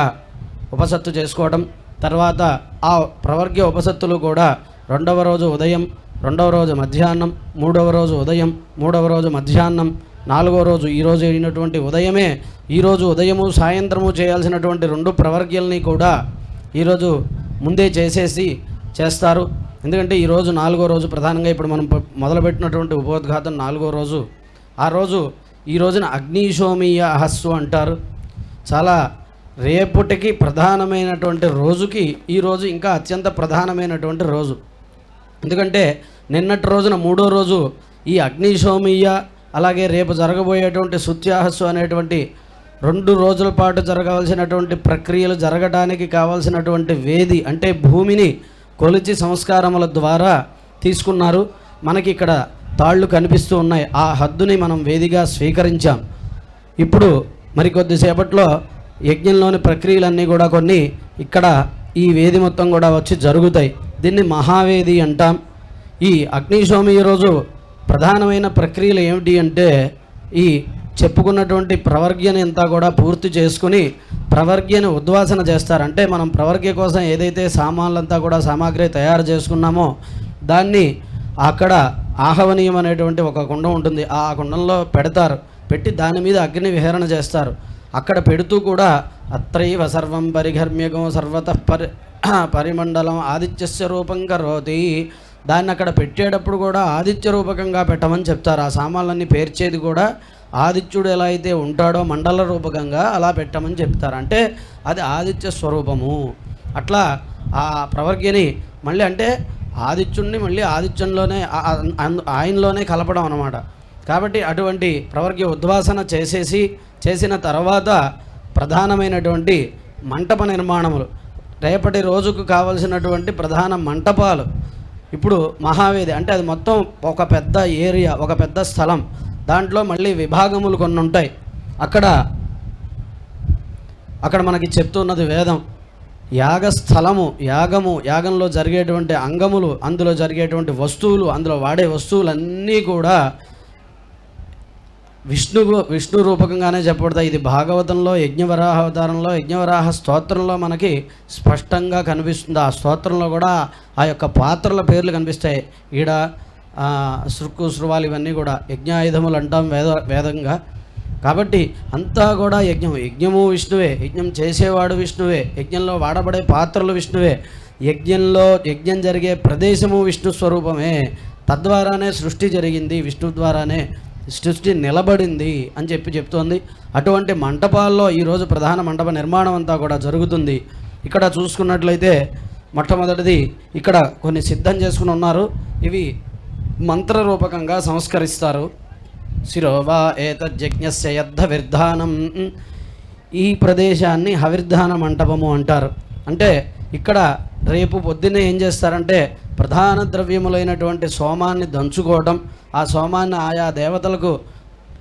ఉపసత్తు చేసుకోవడం, తర్వాత ఆ ప్రవర్గ్య ఉపసత్తులు కూడా 2వ రోజు ఉదయం, 2వ రోజు మధ్యాహ్నం, 3వ రోజు ఉదయం, 3వ రోజు మధ్యాహ్నం, 4వ రోజు ఈరోజు అయినటువంటి ఉదయమే, ఈరోజు ఉదయము సాయంత్రము చేయాల్సినటువంటి 2 ప్రవర్గ్యల్ని కూడా ఈరోజు ముందే చేస్తారు. ఎందుకంటే ఈరోజు 4వ రోజు ప్రధానంగా ఇప్పుడు మనం మొదలుపెట్టినటువంటి ఉపోద్ఘాతం 4వ రోజు. ఆ రోజు ఈ రోజున అగ్నిశోమీయ అహస్సు అంటారు. చాలా రేపటికి ప్రధానమైనటువంటి రోజుకి ఈరోజు ఇంకా అత్యంత ప్రధానమైనటువంటి రోజు. ఎందుకంటే నిన్నటి రోజున 3వ రోజు ఈ అగ్నిశోమీయ, అలాగే రేపు జరగబోయేటువంటి సుత్యాహస్సు అనేటువంటి 2 రోజుల పాటు జరగవలసినటువంటి ప్రక్రియలు జరగడానికి కావాల్సినటువంటి వేది అంటే భూమిని కొలిచి సంస్కారముల ద్వారా తీసుకున్నారు. మనకి ఇక్కడ తాళ్ళు కనిపిస్తూ ఉన్నాయి. ఆ హద్దుని మనం వేదిగా స్వీకరించాం. ఇప్పుడు మరికొద్దిసేపట్లో యజ్ఞంలోని ప్రక్రియలన్నీ కూడా కొన్ని ఇక్కడ ఈ వేది మొత్తం కూడా వచ్చి జరుగుతాయి. దీన్ని మహావేది అంటాం. ఈ అగ్నిశోమీయ రోజు ప్రధానమైన ప్రక్రియలు ఏమిటి అంటే ఈ చెప్పుకున్నటువంటి ప్రవర్గ్యని అంతా కూడా పూర్తి చేసుకుని ప్రవర్గ్యని ఉద్వాసన చేస్తారు. అంటే మనం ప్రవర్గ్య కోసం ఏదైతే సామాన్లంతా కూడా సామాగ్రి తయారు చేసుకున్నామో దాన్ని అక్కడ ఆహవనీయం అనేటువంటి ఒక కుండం ఉంటుంది. ఆ కుండంలో పెడతారు. పెట్టి దాని మీద అగ్ని విహరణ చేస్తారు. అక్కడ పెడుతూ కూడా అత్రైవ సర్వం పరిఘర్మ్యగం సర్వతః పరిమండలం ఆదిత్యస్య రూపం కరోతి. దాన్ని అక్కడ పెట్టేటప్పుడు కూడా ఆదిత్య రూపకంగా పెట్టమని చెప్తారు. ఆ సామాన్లన్నీ పేర్చేది కూడా ఆదిత్యుడు ఎలా అయితే ఉంటాడో మండల రూపకంగా అలా పెట్టమని చెప్తారు. అంటే అది ఆదిత్య స్వరూపము. అట్లా ఆ ప్రవర్గ్యని మళ్ళీ అంటే ఆదిత్యుడిని మళ్ళీ ఆదిత్యంలోనే ఆయనలోనే కలపడం అన్నమాట. కాబట్టి అటువంటి ప్రవర్గ్య ఉద్వాసన చేసిన తర్వాత ప్రధానమైనటువంటి మంటప నిర్మాణములు, రేపటి రోజుకు కావలసినటువంటి ప్రధాన మంటపాలు. ఇప్పుడు మహావేది అంటే అది మొత్తం ఒక పెద్ద ఏరియా, ఒక పెద్ద స్థలం. దాంట్లో మళ్ళీ విభాగములు కొన్ని ఉంటాయి. అక్కడ మనకి చెప్తున్నది వేదం. యాగస్థలము, యాగంలో జరిగేటువంటి అంగములు, అందులో జరిగేటువంటి వస్తువులు, అందులో వాడే వస్తువులన్నీ కూడా విష్ణు రూపకంగానే చెప్పబడతాయి. ఇది భాగవతంలో యజ్ఞవరాహ అవతారంలో యజ్ఞవరాహ స్తోత్రంలో మనకి స్పష్టంగా కనిపిస్తుంది. ఆ స్తోత్రంలో కూడా ఆ యొక్క పాత్రల పేర్లు కనిపిస్తాయి. ఈడ శృక్కు శృవాలు ఇవన్నీ కూడా యజ్ఞాయుధములు అంటాం వేదంగా. కాబట్టి అంతా కూడా యజ్ఞము విష్ణువే, యజ్ఞం చేసేవాడు విష్ణువే, యజ్ఞంలో వాడబడే పాత్రలు విష్ణువే, యజ్ఞం జరిగే ప్రదేశము విష్ణు స్వరూపమే. తద్వారానే సృష్టి జరిగింది, విష్ణు ద్వారానే సృష్టి నిలబడింది అని చెప్తోంది. అటువంటి మంటపాల్లో ఈరోజు ప్రధాన మంటప నిర్మాణం అంతా కూడా జరుగుతుంది. ఇక్కడ చూసుకున్నట్లయితే మొట్టమొదటిది ఇక్కడ కొన్ని సిద్ధం చేసుకుని ఉన్నారు. ఇవి మంత్రరూపకంగా సంస్కరిస్తారు. శిరోవా ఏతజ్ఞస్య యద్ధవిర్ధానం. ఈ ప్రదేశాన్ని హవిర్ధాన మంటపము అంటారు. అంటే ఇక్కడ రేపు పొద్దున్నే ఏం చేస్తారంటే ప్రధాన ద్రవ్యములైనటువంటి సోమాన్ని దంచుకోవటం, ఆ సోమాన్ని ఆయా దేవతలకు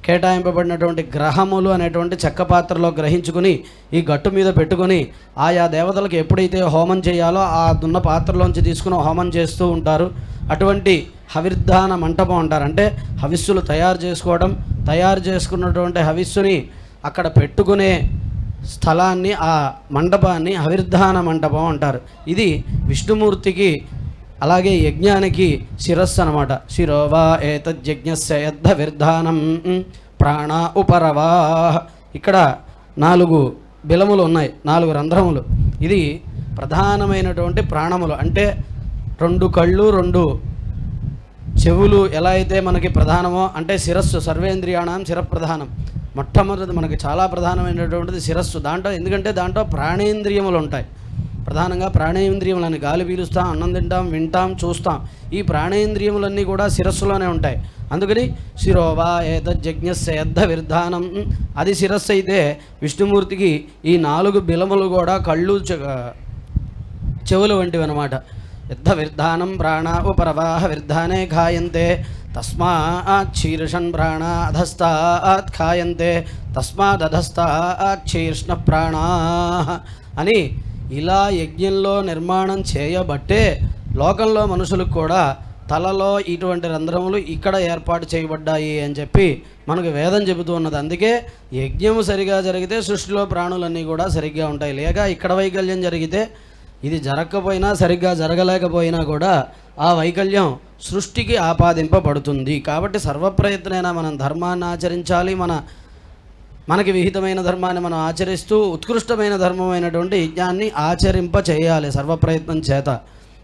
కేటాయింపబడినటువంటి గ్రహములు అనేటువంటి చెక్క పాత్రలో గ్రహించుకుని ఈ గట్టు మీద పెట్టుకొని ఆయా దేవతలకు ఎప్పుడైతే హోమం చేయాలో ఆ దున్న పాత్రలోంచి తీసుకుని హోమం చేస్తూ ఉంటారు. అటువంటి హవిర్ధాన మంటపం అంటారు. అంటే హవిస్సులు తయారు చేసుకున్నటువంటి హవిస్సుని అక్కడ పెట్టుకునే స్థలాన్ని, ఆ మండపాన్ని హవిర్ధాన మంటపం అంటారు. ఇది విష్ణుమూర్తికి అలాగే యజ్ఞానికి శిరస్సు అనమాట. శిరోవా ఏతజ్ఞస్య యద్ధవిర్ధానం ప్రాణ ఉపరవా. ఇక్కడ 4 బిలములు ఉన్నాయి, 4 రంధ్రములు. ఇది ప్రధానమైనటువంటి ప్రాణములు. అంటే 2 కళ్ళు 2 చెవులు ఎలా అయితే మనకి ప్రధానమో, అంటే శిరస్సు సర్వేంద్రియాణం శిరప్రధానం. మొట్టమొదటి మనకి చాలా ప్రధానమైనటువంటిది శిరస్సు. ఎందుకంటే దాంట్లో ప్రాణేంద్రియములు ఉంటాయి. ప్రధానంగా ప్రాణేంద్రియములని గాలి పీలుస్తాం, అన్నం తింటాం, వింటాం, చూస్తాం. ఈ ప్రాణేంద్రియములన్నీ కూడా శిరస్సులోనే ఉంటాయి. అందుకని శిరోవా ఏతజ్ఞస్య యద్ధవిర్ధానం. అది శిరస్సు అయితే విష్ణుమూర్తికి ఈ 4 బిలములు కూడా కళ్ళు చెవులు వంటివి అనమాట. యద్ధవిర్ధానం ప్రాణ ఉపరవాహ విర్ధానే ఖాయంతే తస్మాత్ శీర్షన్ ప్రాణ అధస్తాత్ ఖాయంతే తస్మాత్ అధస్తాత్ శీర్ష్ణ ప్రాణా అని ఇలా యజ్ఞంలో నిర్మాణం చేయబట్టే లోకంలో మనుషులకు కూడా తలలో ఇటువంటి రంధ్రములు ఇక్కడ ఏర్పాటు చేయబడ్డాయి అని చెప్పి మనకు వేదం చెబుతూ ఉన్నది. అందుకే యజ్ఞము సరిగా జరిగితే సృష్టిలో ప్రాణులన్నీ కూడా సరిగ్గా ఉంటాయి. లేక ఇక్కడ వైకల్యం జరిగితే ఇది జరగకపోయినా, సరిగ్గా జరగలేకపోయినా కూడా ఆ వైకల్యం సృష్టికి ఆపాదింపబడుతుంది. కాబట్టి సర్వప్రయత్నైనా మనం ధర్మాన్ని ఆచరించాలి. మనకి విహితమైన ధర్మాన్ని మనం ఆచరిస్తూ ఉత్కృష్టమైన ధర్మమైనటువంటి యజ్ఞాన్ని ఆచరింప చేయాలి సర్వప్రయత్నం చేత.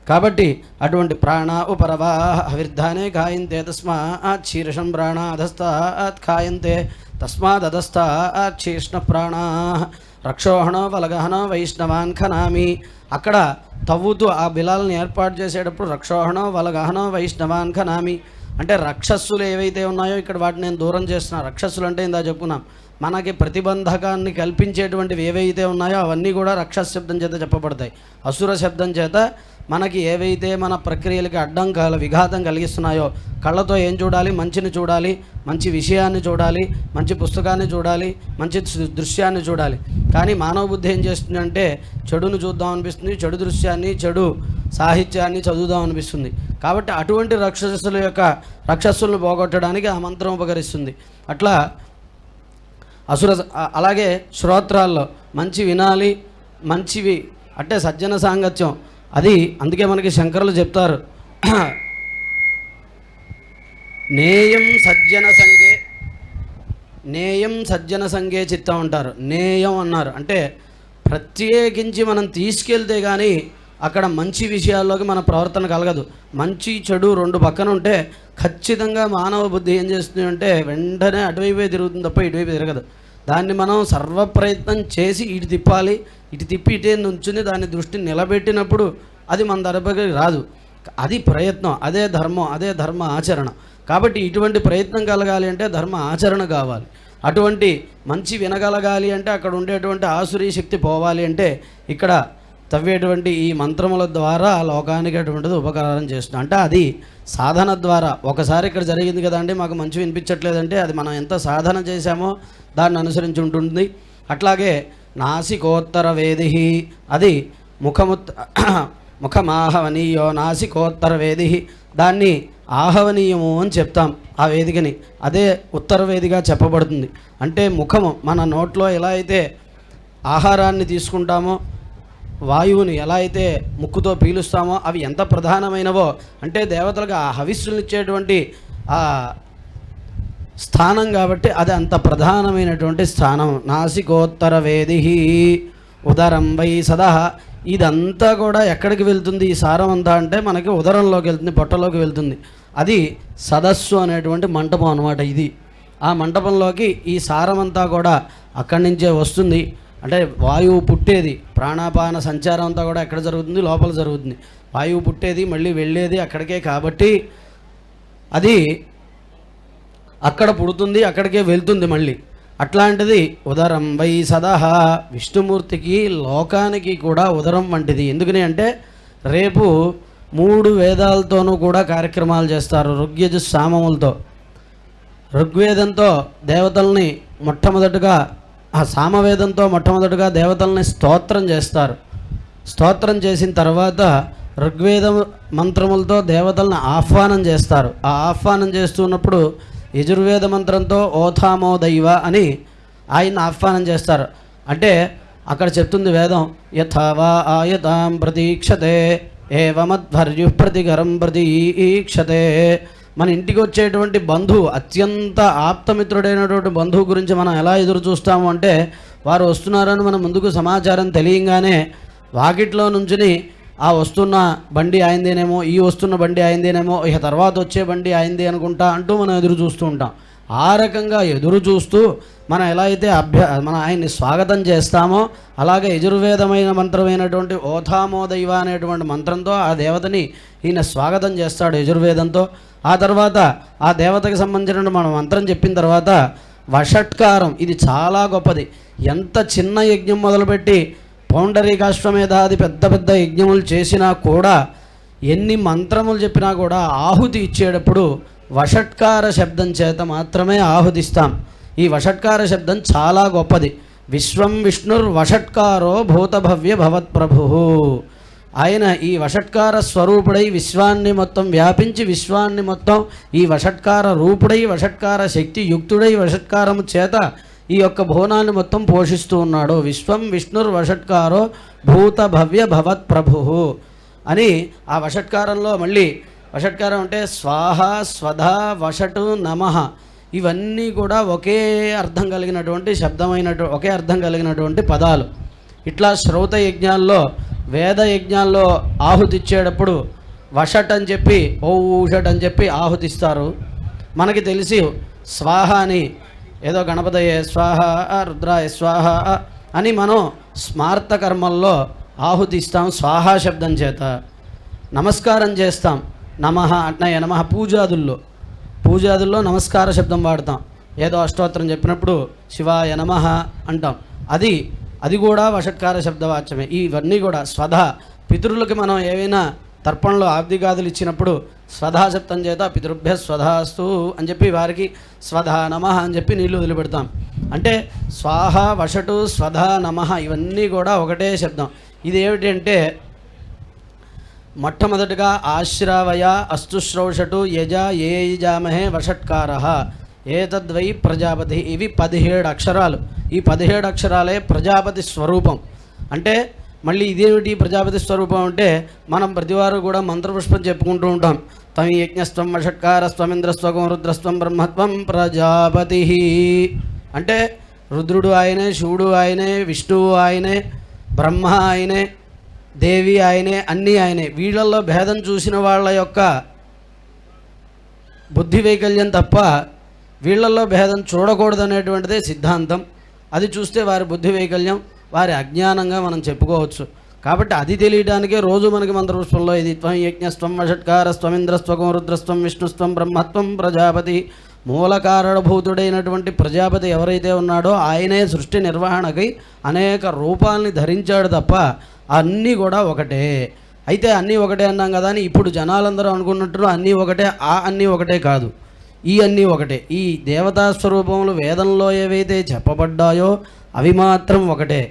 కాబట్టి అటువంటి ప్రాణ ఉపరవా హవిర్ధానే ఖాయంతే తస్మాత్ శీర్షం ప్రాణ అధస్తాత్ ఖాయంతే తస్మాత్ అధస్తాత్ శీర్ష్ణ ప్రాణ రక్షోహణో వలగహనో వైష్ణవాన్ ఖనామి. అక్కడ తవ్వుతూ ఆ బిలాల్ని ఏర్పాటు చేసేటప్పుడు రక్షోహణో వలగహనో వైష్ణవాన్ ఖనామి అంటే రక్షస్సులు ఏవైతే ఉన్నాయో ఇక్కడ వాటిని నేను దూరం చేస్తున్నాను. రక్షస్సులు అంటే ఇందా చెప్పుకున్నాం, మనకి ప్రతిబంధకాన్ని కల్పించేటువంటివి ఏవైతే ఉన్నాయో అవన్నీ కూడా రక్షస్ శబ్దం చేత చెప్పబడతాయి. అసుర శబ్దం చేత మనకి ఏవైతే మన ప్రక్రియలకి అడ్డంకాలు విఘాతం కలిగిస్తున్నాయో, కళ్ళతో ఏం చూడాలి? మంచిని చూడాలి, మంచి విషయాన్ని చూడాలి, మంచి పుస్తకాన్ని చూడాలి, మంచి దృశ్యాన్ని చూడాలి. కానీ మానవ బుద్ధి ఏం చేస్తుందంటే చెడును చూద్దాం అనిపిస్తుంది, చెడు దృశ్యాన్ని చెడు సాహిత్యాన్ని చదువుదాం అనిపిస్తుంది. కాబట్టి అటువంటి రక్షస్సులను పోగొట్టడానికి ఆ మంత్రం ఉపకరిస్తుంది. అట్లా అలాగే శ్రోత్రాల్లో మంచి వినాలి, మంచివి అంటే సజ్జన సాంగత్యం. అది అందుకే మనకి శంకరులు చెప్తారు, నేయం సజ్జన సంగే చిత్తం అంటారు. నేయం అన్నారు అంటే ప్రత్యేకించి మనం తీసుకెళ్తే కానీ అక్కడ మంచి విషయాల్లోకి మన ప్రవర్తన కలగదు. మంచి చెడు రెండు పక్కన ఉంటే ఖచ్చితంగా మానవ బుద్ధి ఏం చేస్తుంది అంటే వెంటనే అటువైపే తిరుగుతుంది తప్ప ఇటువైపు తిరగదు. దాన్ని మనం సర్వప్రయత్నం చేసి ఇటు తిప్పాలి, ఇటు తిప్పి ఇటే నుంచుని దాని దృష్టిని నిలబెట్టినప్పుడు అది మన దగ్గరికి రాదు. అది ప్రయత్నం, అదే ధర్మం, అదే ధర్మ ఆచరణ. కాబట్టి ఇటువంటి ప్రయత్నం కలగాలి అంటే ధర్మ ఆచరణ కావాలి. అటువంటి మంచి వినగలగాలి అంటే అక్కడ ఉండేటువంటి ఆసురీ శక్తి పోవాలి అంటే ఇక్కడ తవ్వేటువంటి ఈ మంత్రముల ద్వారా లోకానికి అటువంటిది ఉపకారం చేస్తుంది. అంటే అది సాధన ద్వారా. ఒకసారి ఇక్కడ జరిగింది కదా అంటే మాకు మంచి వినిపించట్లేదంటే అది మనం ఎంత సాధన చేశామో దాన్ని అనుసరించి ఉంటుంది. అట్లాగే నాసికోత్తర వేది, అది ముఖమాహవనీయో నాసికోత్తర వేది, దాన్ని ఆహవనీయము అని చెప్తాం ఆ వేదికని. అదే ఉత్తర వేదిగా చెప్పబడుతుంది. అంటే ముఖము, మన నోట్లో ఎలా అయితే ఆహారాన్ని తీసుకుంటామో, వాయువుని ఎలా అయితే ముక్కుతో పీలుస్తామో అవి ఎంత ప్రధానమైనవో అంటే దేవతలకు ఆ హవిస్సులు ఇచ్చేటువంటి ఆ స్థానం కాబట్టి అది అంత ప్రధానమైనటువంటి స్థానం. నాసికోత్తర వేది ఉదరం వై సదా. ఇదంతా కూడా ఎక్కడికి వెళ్తుంది ఈ సారం అంతా అంటే మనకి ఉదరంలోకి వెళ్తుంది, పొట్టలోకి వెళ్తుంది. అది సదస్సు అనేటువంటి మంటపం అన్నమాట. ఇది ఆ మంటపంలోకి ఈ సారం అంతా కూడా అక్కడి నుంచే వస్తుంది. అంటే వాయువు పుట్టేది, ప్రాణాపాన సంచారం అంతా కూడా ఎక్కడ జరుగుతుంది? లోపల జరుగుతుంది. వాయువు పుట్టేది మళ్ళీ వెళ్ళేది అక్కడికే. కాబట్టి అది అక్కడ పుడుతుంది, అక్కడికే వెళ్తుంది మళ్ళీ. అట్లాంటిది ఉదరం వై సదహ, విష్ణుమూర్తికి లోకానికి కూడా ఉదరం వంటిది. ఎందుకని అంటే రేపు 3 వేదాలతోనూ కూడా కార్యక్రమాలు చేస్తారు, ఋగ్యజు సామములతో. ఋగ్వేదంతో దేవతల్ని మొట్టమొదటిగా, ఆ సామవేదంతో మొట్టమొదటిగా దేవతల్ని స్తోత్రం చేస్తారు. స్తోత్రం చేసిన తర్వాత ఋగ్వేద మంత్రములతో దేవతలను ఆహ్వానం చేస్తారు. ఆ ఆహ్వానం చేస్తున్నప్పుడు యజుర్వేద మంత్రంతో ఓథామో దైవ అని ఆయన ఆహ్వానం చేస్తారు. అంటే అక్కడ చెప్తుంది వేదం, యథావా ఆయతాం ప్రతీక్షతే ఏవమధ్వర్యు ప్రతిగరం ప్రతీక్షతే. మన ఇంటికి వచ్చేటువంటి బంధువు, అత్యంత ఆప్తమిత్రుడైనటువంటి బంధువు గురించి మనం ఎలా ఎదురు చూస్తాము అంటే వారు వస్తున్నారని మనం ముందుకు సమాచారం తెలియంగానే వాకిట్లో నుంచుని ఆ వస్తున్న బండి ఆయిందేనేమో, ఈ వస్తున్న బండి ఆయిందేనేమో, ఇక తర్వాత వచ్చే బండి ఆయింది అనుకుంటా అంటూ మనం ఎదురు చూస్తూ ఉంటాం. ఆ రకంగా ఎదురు చూస్తూ మనం ఎలా అయితే మన ఆయన్ని స్వాగతం చేస్తామో అలాగే యజుర్వేదమైన మంత్రమైనటువంటి ఓథామో దైవ అనేటువంటి మంత్రంతో ఆ దేవతని ఈయన స్వాగతం చేస్తాడు యజుర్వేదంతో. ఆ తర్వాత ఆ దేవతకి సంబంధించిన మనం మంత్రం చెప్పిన తర్వాత వషట్కారం, ఇది చాలా గొప్పది. ఎంత చిన్న యజ్ఞం మొదలుపెట్టి పౌండరీకాశ్వమేధాది పెద్ద పెద్ద యజ్ఞములు చేసినా కూడా, ఎన్ని మంత్రములు చెప్పినా కూడా ఆహుతి ఇచ్చేటప్పుడు వషట్కార శబ్దం చేత మాత్రమే ఆహుతిస్తాం. ఈ వషట్కార శబ్దం చాలా గొప్పది. విశ్వం విష్ణుర్ వషట్కారో భూతభవ్య భవత్ప్రభు. ఆయన ఈ వషట్కార స్వరూపుడై విశ్వాన్ని మొత్తం వ్యాపించి, విశ్వాన్ని మొత్తం ఈ వషట్కార రూపుడై, వషట్కార శక్తి యుక్తుడై, వషట్కారము చేత ఈ యొక్క భువనాన్ని మొత్తం పోషిస్తూ ఉన్నాడు. విశ్వం విష్ణుర్ వషట్కారో భూత భవ్య భవత్ ప్రభు అని ఆ వషట్కారంలో మళ్ళీ వషట్కారం అంటే స్వాహ, స్వధ, వషటు, నమః ఇవన్నీ కూడా ఒకే అర్థం కలిగినటువంటి ఒకే అర్థం కలిగినటువంటి పదాలు. ఇట్లా శ్రౌత యజ్ఞాల్లో, వేద యజ్ఞాల్లో ఆహుతి ఇచ్చేటప్పుడు వషట్ అని చెప్పి ఔషట్ అని చెప్పి ఆహుతిస్తారు. మనకి తెలిసి స్వాహ అని ఏదో గణపతయే స్వాహ, రుద్రాయ స్వాహ అని మనం స్మార్త కర్మల్లో ఆహుతిస్తాం స్వాహా శబ్దం చేత. నమస్కారం చేస్తాం నమః అట్నయ నమః పూజాదుల్లో నమస్కార శబ్దం వాడతాం. ఏదో అష్టోత్తరం చెప్పినప్పుడు శివాయ నమః అంటాం. అది కూడా వషట్కార శబ్దవాచ్యమే. ఇవన్నీ కూడా స్వధ, పితరులకి మనం ఏవైనా తర్పణలో ఆబ్దిగాదులు ఇచ్చినప్పుడు స్వధా శబ్దం చేత పితృభ్య స్వధాస్తు అని చెప్పి వారికి స్వధా నమః అని చెప్పి నీళ్లు వదిలిపెడతాం. అంటే స్వాహ, వషటు, స్వధా, నమః ఇవన్నీ కూడా ఒకటే శబ్దం. ఇది ఏమిటి అంటే మొట్టమొదటిగా ఆశ్రావయ, అస్తుశ్రౌషటు, యజ, ఏజామహే, వషట్కార, ఏతద్వై ప్రజాపతి. ఇవి 17 అక్షరాలు. ఈ 17 అక్షరాలే ప్రజాపతి స్వరూపం. అంటే మళ్ళీ ఇదేమిటి ప్రజాపతి స్వరూపం అంటే మనం ప్రతివారు కూడా మంత్రపుష్పం చెప్పుకుంటూ ఉంటాం. త్వం యజ్ఞస్త్వం వషట్కారస్త్వం ఇంద్రస్త్వం రుద్రస్త్వం బ్రహ్మత్వం ప్రజాపతి. అంటే రుద్రుడు ఆయనే, శివుడు ఆయనే, విష్ణువు ఆయనే, బ్రహ్మ ఆయనే, దేవి ఆయనే, అన్నీ ఆయనే. వీళ్ళల్లో భేదం చూసిన వాళ్ళ యొక్క బుద్ధి వైకల్యం తప్ప వీళ్ళల్లో భేదం చూడకూడదనేటువంటిదే సిద్ధాంతం. అది చూస్తే వారి బుద్ధి వైకల్యం, వారి అజ్ఞానంగా మనం చెప్పుకోవచ్చు. కాబట్టి అది తెలియడానికే రోజు మనకి మంత్రపుష్పంలో ఇది త్వం యజ్ఞస్త్వం వషట్కారస్త్వం ఇంద్రస్త్వం రుద్రస్త్వం విష్ణుస్త్వం బ్రహ్మత్వం ప్రజాపతి. మూల కారణభూతుడైనటువంటి ప్రజాపతి ఎవరైతే ఉన్నాడో ఆయనే సృష్టి నిర్వహణకై అనేక రూపాలని ధరించాడు తప్ప అన్నీ కూడా ఒకటే. అయితే అన్నీ ఒకటే అన్నాం కదా అని ఇప్పుడు జనాలందరూ అనుకున్నట్టు అన్నీ ఒకటే, అన్నీ ఒకటే కాదు, ఈ అన్నీ ఒకటే. ఈ దేవతా స్వరూపములు వేదంలో ఏవైతే చెప్పబడ్డాయో అవి మాత్రం ఒకటే.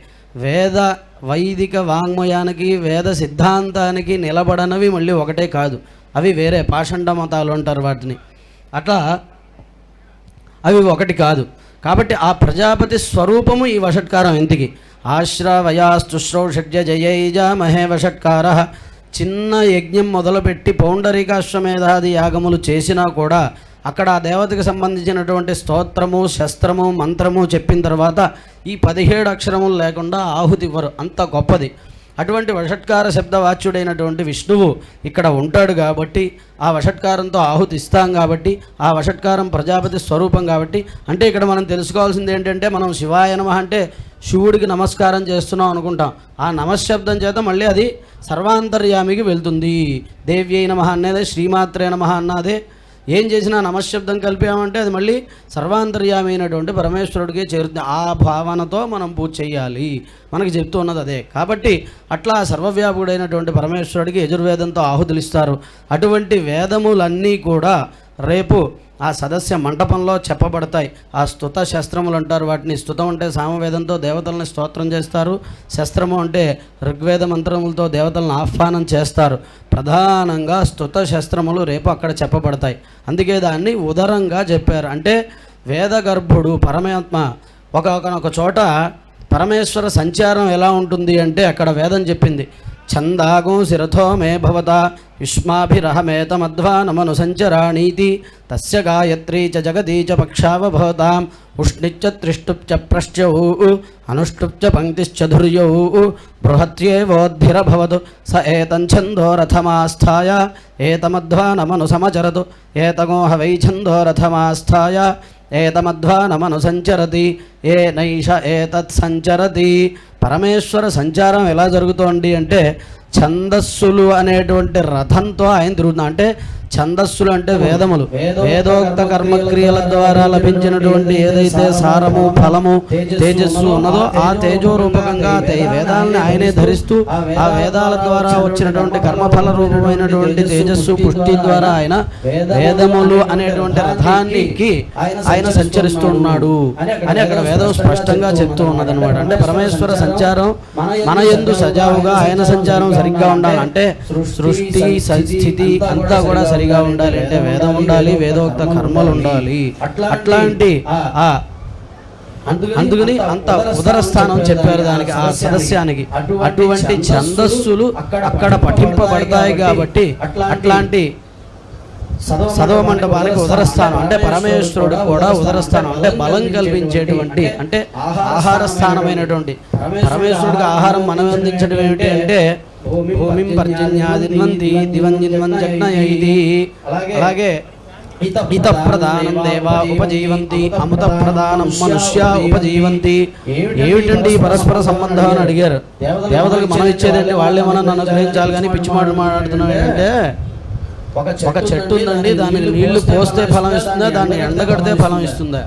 వేద వైదిక వాంగ్మయానికి, వేద సిద్ధాంతానికి నిలబడనవి మళ్ళీ ఒకటే కాదు, అవి వేరే పాషండ మతాలు అంటారు వాటిని. అట్లా అవి ఒకటి కాదు. కాబట్టి ఆ ప్రజాపతి స్వరూపము ఈ వషట్కారం. ఇంటికి ఆశ్రావయాస్తుశ్రౌషడ్య జయైజామహే వషట్కార. చిన్న యజ్ఞం మొదలుపెట్టి పౌండరీకాశ్వమేధాది యాగములు చేసినా కూడా అక్కడ ఆ దేవతకు సంబంధించినటువంటి స్తోత్రము, శస్త్రము, మంత్రము చెప్పిన తర్వాత ఈ 17 అక్షరములు లేకుండా ఆహుతి ఇవ్వరు, అంత గొప్పది. అటువంటి వషట్కార శబ్దవాచ్యుడైనటువంటి విష్ణువు ఇక్కడ ఉంటాడు కాబట్టి ఆ వషట్కారంతో ఆహుతి ఇస్తాం కాబట్టి ఆ వషట్కారం ప్రజాపతి స్వరూపం కాబట్టి. అంటే ఇక్కడ మనం తెలుసుకోవాల్సింది ఏంటంటే మనం శివాయ నమః అంటే శివుడికి నమస్కారం చేస్తున్నాం అనుకుంటాం. ఆ నమశ్శబ్దం చేత మళ్ళీ అది సర్వాంతర్యామికి వెళ్తుంది. దేవ్యై నమః అనేది శ్రీమాత్రే నమః అన్నదే. ఏం చేసినా నమశ్శబ్దం కలిపామంటే అది మళ్ళీ సర్వాంతర్యామి అయినటువంటి పరమేశ్వరుడికే చేరుతుంది. ఆ భావనతో మనం పూజ చేయాలి, మనకి చెప్తూ ఉన్నది అదే. కాబట్టి అట్లా సర్వవ్యాపుడైనటువంటి పరమేశ్వరుడికి యజుర్వేదంతో ఆహుతులు ఇస్తారు. అటువంటి వేదములన్నీ కూడా రేపు ఆ సదస్య మంటపంలో చెప్పబడతాయి. ఆ స్తుత శస్త్రములు అంటారు వాటిని. స్తుతం అంటే సామవేదంతో దేవతల్ని స్తోత్రం చేస్తారు, శస్త్రము అంటే ఋగ్వేద మంత్రములతో దేవతలను ఆహ్వానం చేస్తారు. ప్రధానంగా స్తుత శస్త్రములు రేపు అక్కడ చెప్పబడతాయి. అందుకే దాన్ని ఉదరంగా చెప్పారు. అంటే వేదగర్భుడు పరమాత్మ ఒక చోట పరమేశ్వర సంచారం ఎలా ఉంటుంది అంటే అక్కడ వేదం చెప్పింది. ఛందాగో శిరథో మే భవత యుష్మాభిరహమేతమధ్వానమను సంచరాణీతి తస్య గాయత్రీ చ జగదీ చ పక్షావభవతాం ఉష్ణిచ్చ త్రిష్టుప్చ ప్రశ్చౌ అనుష్టుప్చ పంక్తిశ్చ ధుర్యౌ బృహత్యేవోద్భిరభవతు స ఏతంఛందో రథమాస్థాయ ఏతమధ్వానమను సమచరతు ఏతగోహ వై ఛందో రథమాస్థాయ ఏతమధ్వానమను సంచరతి ఏ నైష ఏతత్ సంచరతి. పరమేశ్వర సంచారం ఎలా జరుగుతోంది అంటే ఛందస్సులు అనేటువంటి రథంతో ఆయన తిరుగుతున్నా. అంటే ఛందస్సులు అంటే వేదములు, వేదోక్త కర్మక్రియల ద్వారా లభించినటువంటి ఏదైతే సారము, ఫలము, తేజస్సు ఉన్నదో ఆ తేజోరూపకంగా వేదాలని ఆయనే ధరిస్తూ ఆ వేదాల ద్వారా వచ్చినటువంటి కర్మఫల రూపమైనటువంటి తేజస్సు పుష్టి ద్వారా ఆయన వేదములు అనేటువంటి రథానికి ఆయన సంచరిస్తూ ఉన్నాడు అని అక్కడ వేదం స్పష్టంగా చెప్తూ ఉన్నదన్నమాట. అంటే పరమేశ్వర సంచారం మన యందు సజావుగా ఆయన సంచారం సరిగ్గా ఉండాలి. అంటే సృష్టి స్థితి అంతా కూడా సరిగ్గా ఉండాలి. అంటే వేదం ఉండాలి, వేదోక్త కర్మలు ఉండాలి. అట్లాంటి అందుకని అంత ఉదర స్థానం చెప్పారు దానికి, ఆ సదస్యానికి. అటువంటి ఛందస్సులు అక్కడ పఠింపబడతాయి కాబట్టి అట్లాంటి సదవ మంటపానికి ఉదరస్థానం అంటే పరమేశ్వరుడికి కూడా ఉదరస్థానం అంటే బలం కల్పించేటువంటి అంటే ఆహార స్థానమైనటువంటి పరమేశ్వరుడికి ఆహారం మనం అందించడం ఏమిటి అంటే భూమిం పర్జన్యాదిన్వంతి దివంజిన్వంజగ్నయైతి. అలాగే ఇత ప్రధానం దేవా ఉపజీవంతి అమృత ప్రధానం మనుష్య ఉపజీవంతి. ఏమిటండి పరస్పర సంబంధం అని అడిగారు. దేవతలకు మనం ఇచ్చేదండి, వాళ్ళే మనం నన్ను గ్రహించాలి కానీ పిచ్చి మాటలు మాట్లాడుతున్నాం ఏంటంటే ఒక చెట్టు ఉందండి, దానికి నీళ్లు పోస్తే ఫలం ఇస్తుందా, దాన్ని ఎండగడితే ఫలం ఇస్తుందా?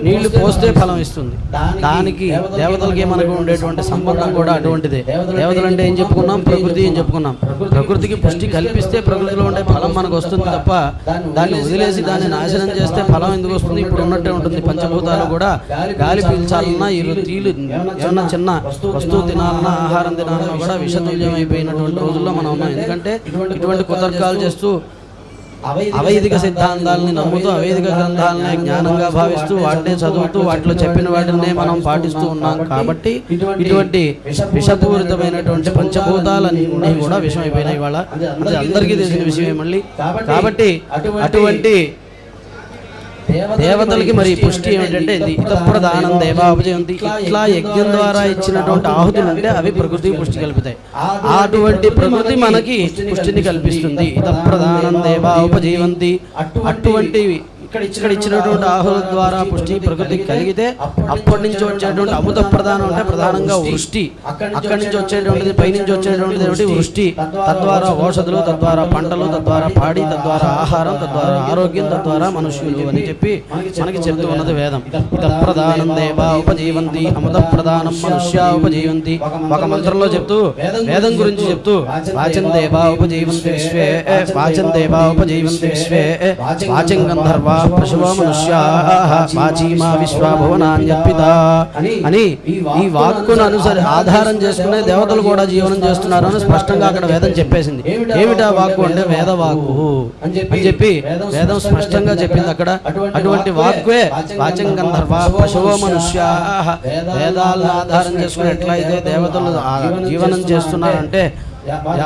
నీళ్లు పోస్తే ఫలం ఇస్తుంది. దానికి దేవతలకి మనకు ఉండేటువంటి సంబంధం కూడా అటువంటిదే. దేవతలు అంటే ఏం చెప్పుకున్నాం? ప్రకృతి ఏం చెప్పుకున్నాం. ప్రకృతికి పుష్టి కల్పిస్తే ప్రకృతిలో ఉండే ఫలం మనకు వస్తుంది తప్ప దాన్ని వదిలేసి దాన్ని నాశనం చేస్తే ఫలం ఎందుకు వస్తుంది? ఇప్పుడు ఉన్నట్టే ఉంటుంది. పంచభూతాలు కూడా గాలి పీల్చాలన్నా ఈ తీలు ఏమన్నా చిన్న వస్తువు తినాలన్నా ఆహారం తినాలన్నా కూడా విషతుల్యం అయిపోయినటువంటి రోజుల్లో మనం ఉన్నాం. ఎందుకంటే ఇటువంటి కుతర్కాలు చేస్తూ అవైదిక సిద్ధాంతాలని నమ్ముతూ అవేదిక గ్రంథాలని జ్ఞానంగా భావిస్తూ వాటినే చదువుతూ వాటిలో చెప్పిన వాటినే మనం పాటిస్తూ ఉన్నాం. కాబట్టి ఇటువంటి విషపూరితమైనటువంటి పంచభూతాలన్నీ కూడా విషమైపోయినాయి. ఇవాళ అది అందరికీ తెలిసిన విషయమే మళ్ళీ. కాబట్టి అటువంటి దేవతలకి మరి పుష్టి ఏమిటంటే ఇత ప్రధానం దేవా ఉపజయంతి. ఇట్లా యజ్ఞం ద్వారా ఇచ్చినటువంటి ఆహుతులు అంటే అవి ప్రకృతికి పుష్టి కలుపుతాయి. అటువంటి ప్రకృతి మనకి పుష్టిని కల్పిస్తుంది. ఇత ప్రధానం దేవా ఉపజీవంతి. అటువంటివి ఇక్కడ ఇచ్చినటువంటి ఆహుల ద్వారా పుష్టి ప్రకృతికి కలిగితే అప్పటి నుంచి వచ్చేటువంటి అమృత ప్రధానం అంటే ప్రధానంగా వృష్టి. అక్కడి నుంచి వచ్చేటువంటిది పైనుంచి వచ్చేటువంటిది ఏమిటి? వృష్టి. తద్వారా ఔషధులు, తద్వారా పంటలు, తద్వారా పాడి, తద్వారా ఆహారం, తద్వారా ఆరోగ్యం, తద్వారా మనుష్యులు అని చెప్పి మనకి చెప్తూ ఉన్నది వేదం. ఇత ప్రధానం దేవా ఉపజీవంతి అమృత ప్రధానం మనుష్య ఉపజీవంతి. ఒక మంత్రంలో చెప్తూ వేదం గురించి చెప్తూ వాచం దేవా ఉపజీవంతి విశ్వే వాచం దేవా ఉపజీవంతి విశ్వే వాచం గంధర్వా పశువో మనుష్యాః వాచీమా విశ్వభువనాన్యర్పిత అని ఈ వాక్కును ఆధారం చేసుకునే దేవతలు కూడా జీవనం చేస్తున్నారు అని స్పష్టంగా అక్కడ వేదం చెప్పేసింది. ఏమిటా వాక్కు అంటే వేద వాక్కు అని చెప్పి వేదం స్పష్టంగా చెప్పింది అక్కడ. అటువంటి వాక్వే వాచం గంధర్వ పశువో మనుష్యాః. వేదాలను ఆధారం చేసుకుని ఎట్లయితే దేవతలు జీవనం చేస్తున్నారంటే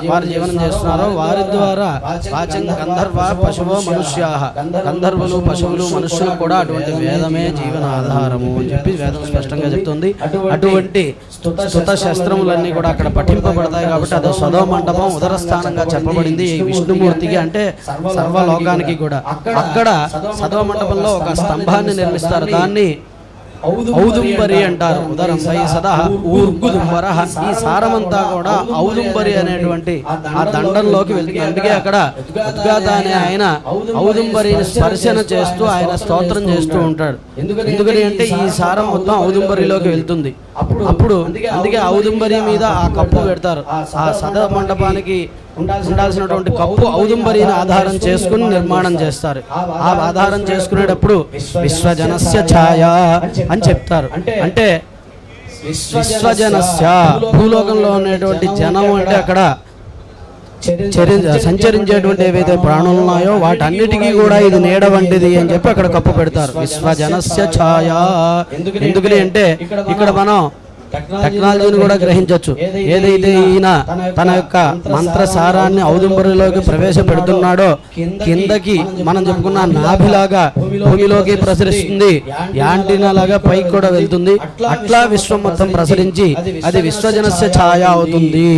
వారు జీవనం చేస్తున్నారో వారి ద్వారా వాచం గంధర్వ పశువో మనుష్యాః. గంధర్వులు, పశువులు, మనుష్యులు కూడా అటువంటి వేదమే జీవన ఆధారము అని చెప్పి వేదం స్పష్టంగా చెప్తుంది. అటువంటి స్తుత శస్త్రములన్నీ కూడా అక్కడ పఠింపబడతాయి. కాబట్టి అది సదవ మంటపం ఉదరస్థానంగా చెప్పబడింది ఈ విష్ణుమూర్తికి అంటే సర్వలోకానికి కూడా. అక్కడ సదవ మంటపంలో ఒక స్తంభాన్ని నిర్మిస్తారు. దాన్ని ఔదుంబరి అంటారు. ఉదరం వై సదా ఊర్గుదుంబర. ఈ సారమంతా కూడా ఔదుంబరి అనేటువంటి ఆ దండంలోకి వెళ్తుంది. అందుకే అక్కడ ఉద్గాత అనే ఆయన ఔదుంబరిని స్పర్శన చేస్తూ ఆయన స్తోత్రం చేస్తూ ఉంటాడు. ఎందుకని అంటే ఈ సారం మొత్తం ఔదుంబరిలోకి వెళ్తుంది. అప్పుడు అందుకే ఔదుంబరి మీద ఆ కప్పు పెడతారు. ఆ సద మండపానికి ఉండాల్సినటువంటి కప్పు ఔదుంబరిని ఆధారం చేసుకుని నిర్మాణం చేస్తారు. ఆ ఆధారం చేసుకునేటప్పుడు విశ్వజనస్య ఛాయ అని చెప్తారు. అంటే విశ్వజనస్య భూలోకంలో ఉండేటువంటి జనము అంటే అక్కడ సంచరించేటువంటి ఏవైతే ప్రాణులు ఉన్నాయో వాటన్నిటికీ కూడా ఇది నీడ వంటిది అని చెప్పి అక్కడ కప్పు పెడతారు. విశ్వజనస్య ఛాయ. ఎందుకని అంటే ఇక్కడ మనం టెక్నాలజీని కూడా గ్రహించవచ్చు. ఏదైతే ఈయన తన యొక్క మంత్రసారాన్ని ఔదుంబరిలోకి ప్రవేశపెడుతున్నాడో కిందకి మనం చెప్పుకున్న నాభిలాగా భూమిలోకి ప్రసరిస్తుంది, యాంటీనా లాగా పైకి కూడా వెళ్తుంది. అట్లా విశ్వం మొత్తం ప్రసరించి అది విశ్వజనస్య ఛాయ అవుతుంది.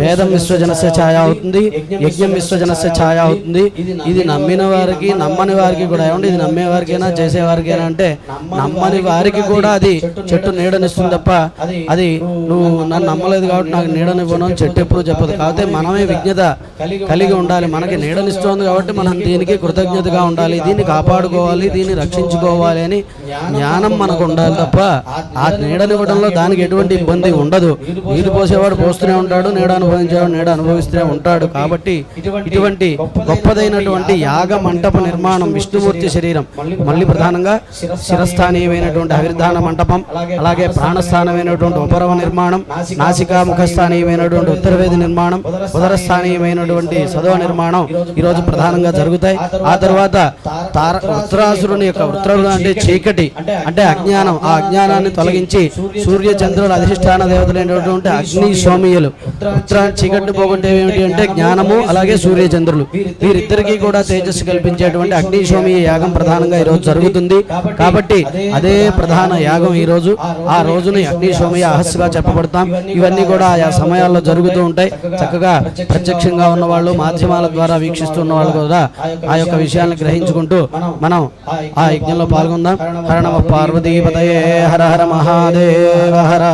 వేదం విశ్వజనస్య ఛాయ అవుతుంది, యజ్ఞం విశ్వజనస్య ఛాయ అవుతుంది. ఇది నమ్మిన వారికి నమ్మని వారికి కూడా ఏమంటే ఇది నమ్మే వారికైనా చేసేవారికైనా అంటే నమ్మని వారికి కూడా అది చెట్టు నీడనిస్తుంది తప్ప అది నువ్వు నన్ను నమ్మలేదు కాబట్టి నాకు నీడనివ్వను అని చెట్టు ఎప్పుడు చెప్పదు. కాకపోతే మనమే విజ్ఞత కలిగి ఉండాలి. మనకి నీడనిస్తోంది కాబట్టి మనం దీనికి కృతజ్ఞతగా ఉండాలి, దీన్ని కాపాడుకోవాలి, దీన్ని రక్షించుకోవాలి అని జ్ఞానం మనకు ఉండాలి తప్ప ఆ నీడనివ్వడంలో దానికి ఎటువంటి ఇబ్బంది ఉండదు. నీరు పోసేవాడు పోస్తూనే ఉంటాడు, నీడ అనుభవించేవాడు నీడ అనుభవిస్తూనే ఉంటాడు. కాబట్టి ఇటువంటి గొప్పదైనటువంటి యాగ మంటప నిర్మాణం విష్ణుమూర్తి శరీరం మళ్ళీ ప్రధానంగా శిరస్థానీయమైనటువంటి హవిర్ధాన మంటపం అలాగే ప్రాణస్థానమైనటువంటి స్థానీయమైనటువంటి ఉపరవ నిర్మాణం, నాసికా ముఖస్థానీయమైనటువంటి ఉత్తరవేది నిర్మాణం, ఉదరస్థానీయమైనటువంటి సదవ నిర్మాణం ఈరోజు ప్రధానంగా జరుగుతాయి. ఆ తర్వాత వృత్రాసురుని యొక్క వృత్రుడు అంటే చీకటి అంటే అజ్ఞానం, ఆ అజ్ఞానాన్ని తొలగించి సూర్య చంద్రుల అధిష్టాన దేవతలైనటువంటి అగ్ని సోమియులు చీకటిని పోగొట్టే ఏమిటి అంటే జ్ఞానము అలాగే సూర్య చంద్రులు వీరిద్దరికీ కూడా తేజస్సు కల్పించేటువంటి అగ్ని సోమియ యాగం ప్రధానంగా ఈరోజు జరుగుతుంది. కాబట్టి అదే ప్రధాన యాగం ఈరోజు. ఆ రోజుని అగ్ని సోమియ అహస్సుగా చెప్పబడతాం. ఇవన్నీ కూడా ఆయా సమయాల్లో జరుగుతూ ఉంటాయి. చక్కగా ప్రత్యక్షంగా ఉన్నవాళ్ళు, మాధ్యమాల ద్వారా వీక్షిస్తున్న వాళ్ళు కూడా ఆ యొక్క విషయాలను గ్రహించుకుంటూ మనం ఆ యజ్ఞంలో పాల్గొందాం. హర నమః పార్వతీపతయే హర హర మహాదేవ హర.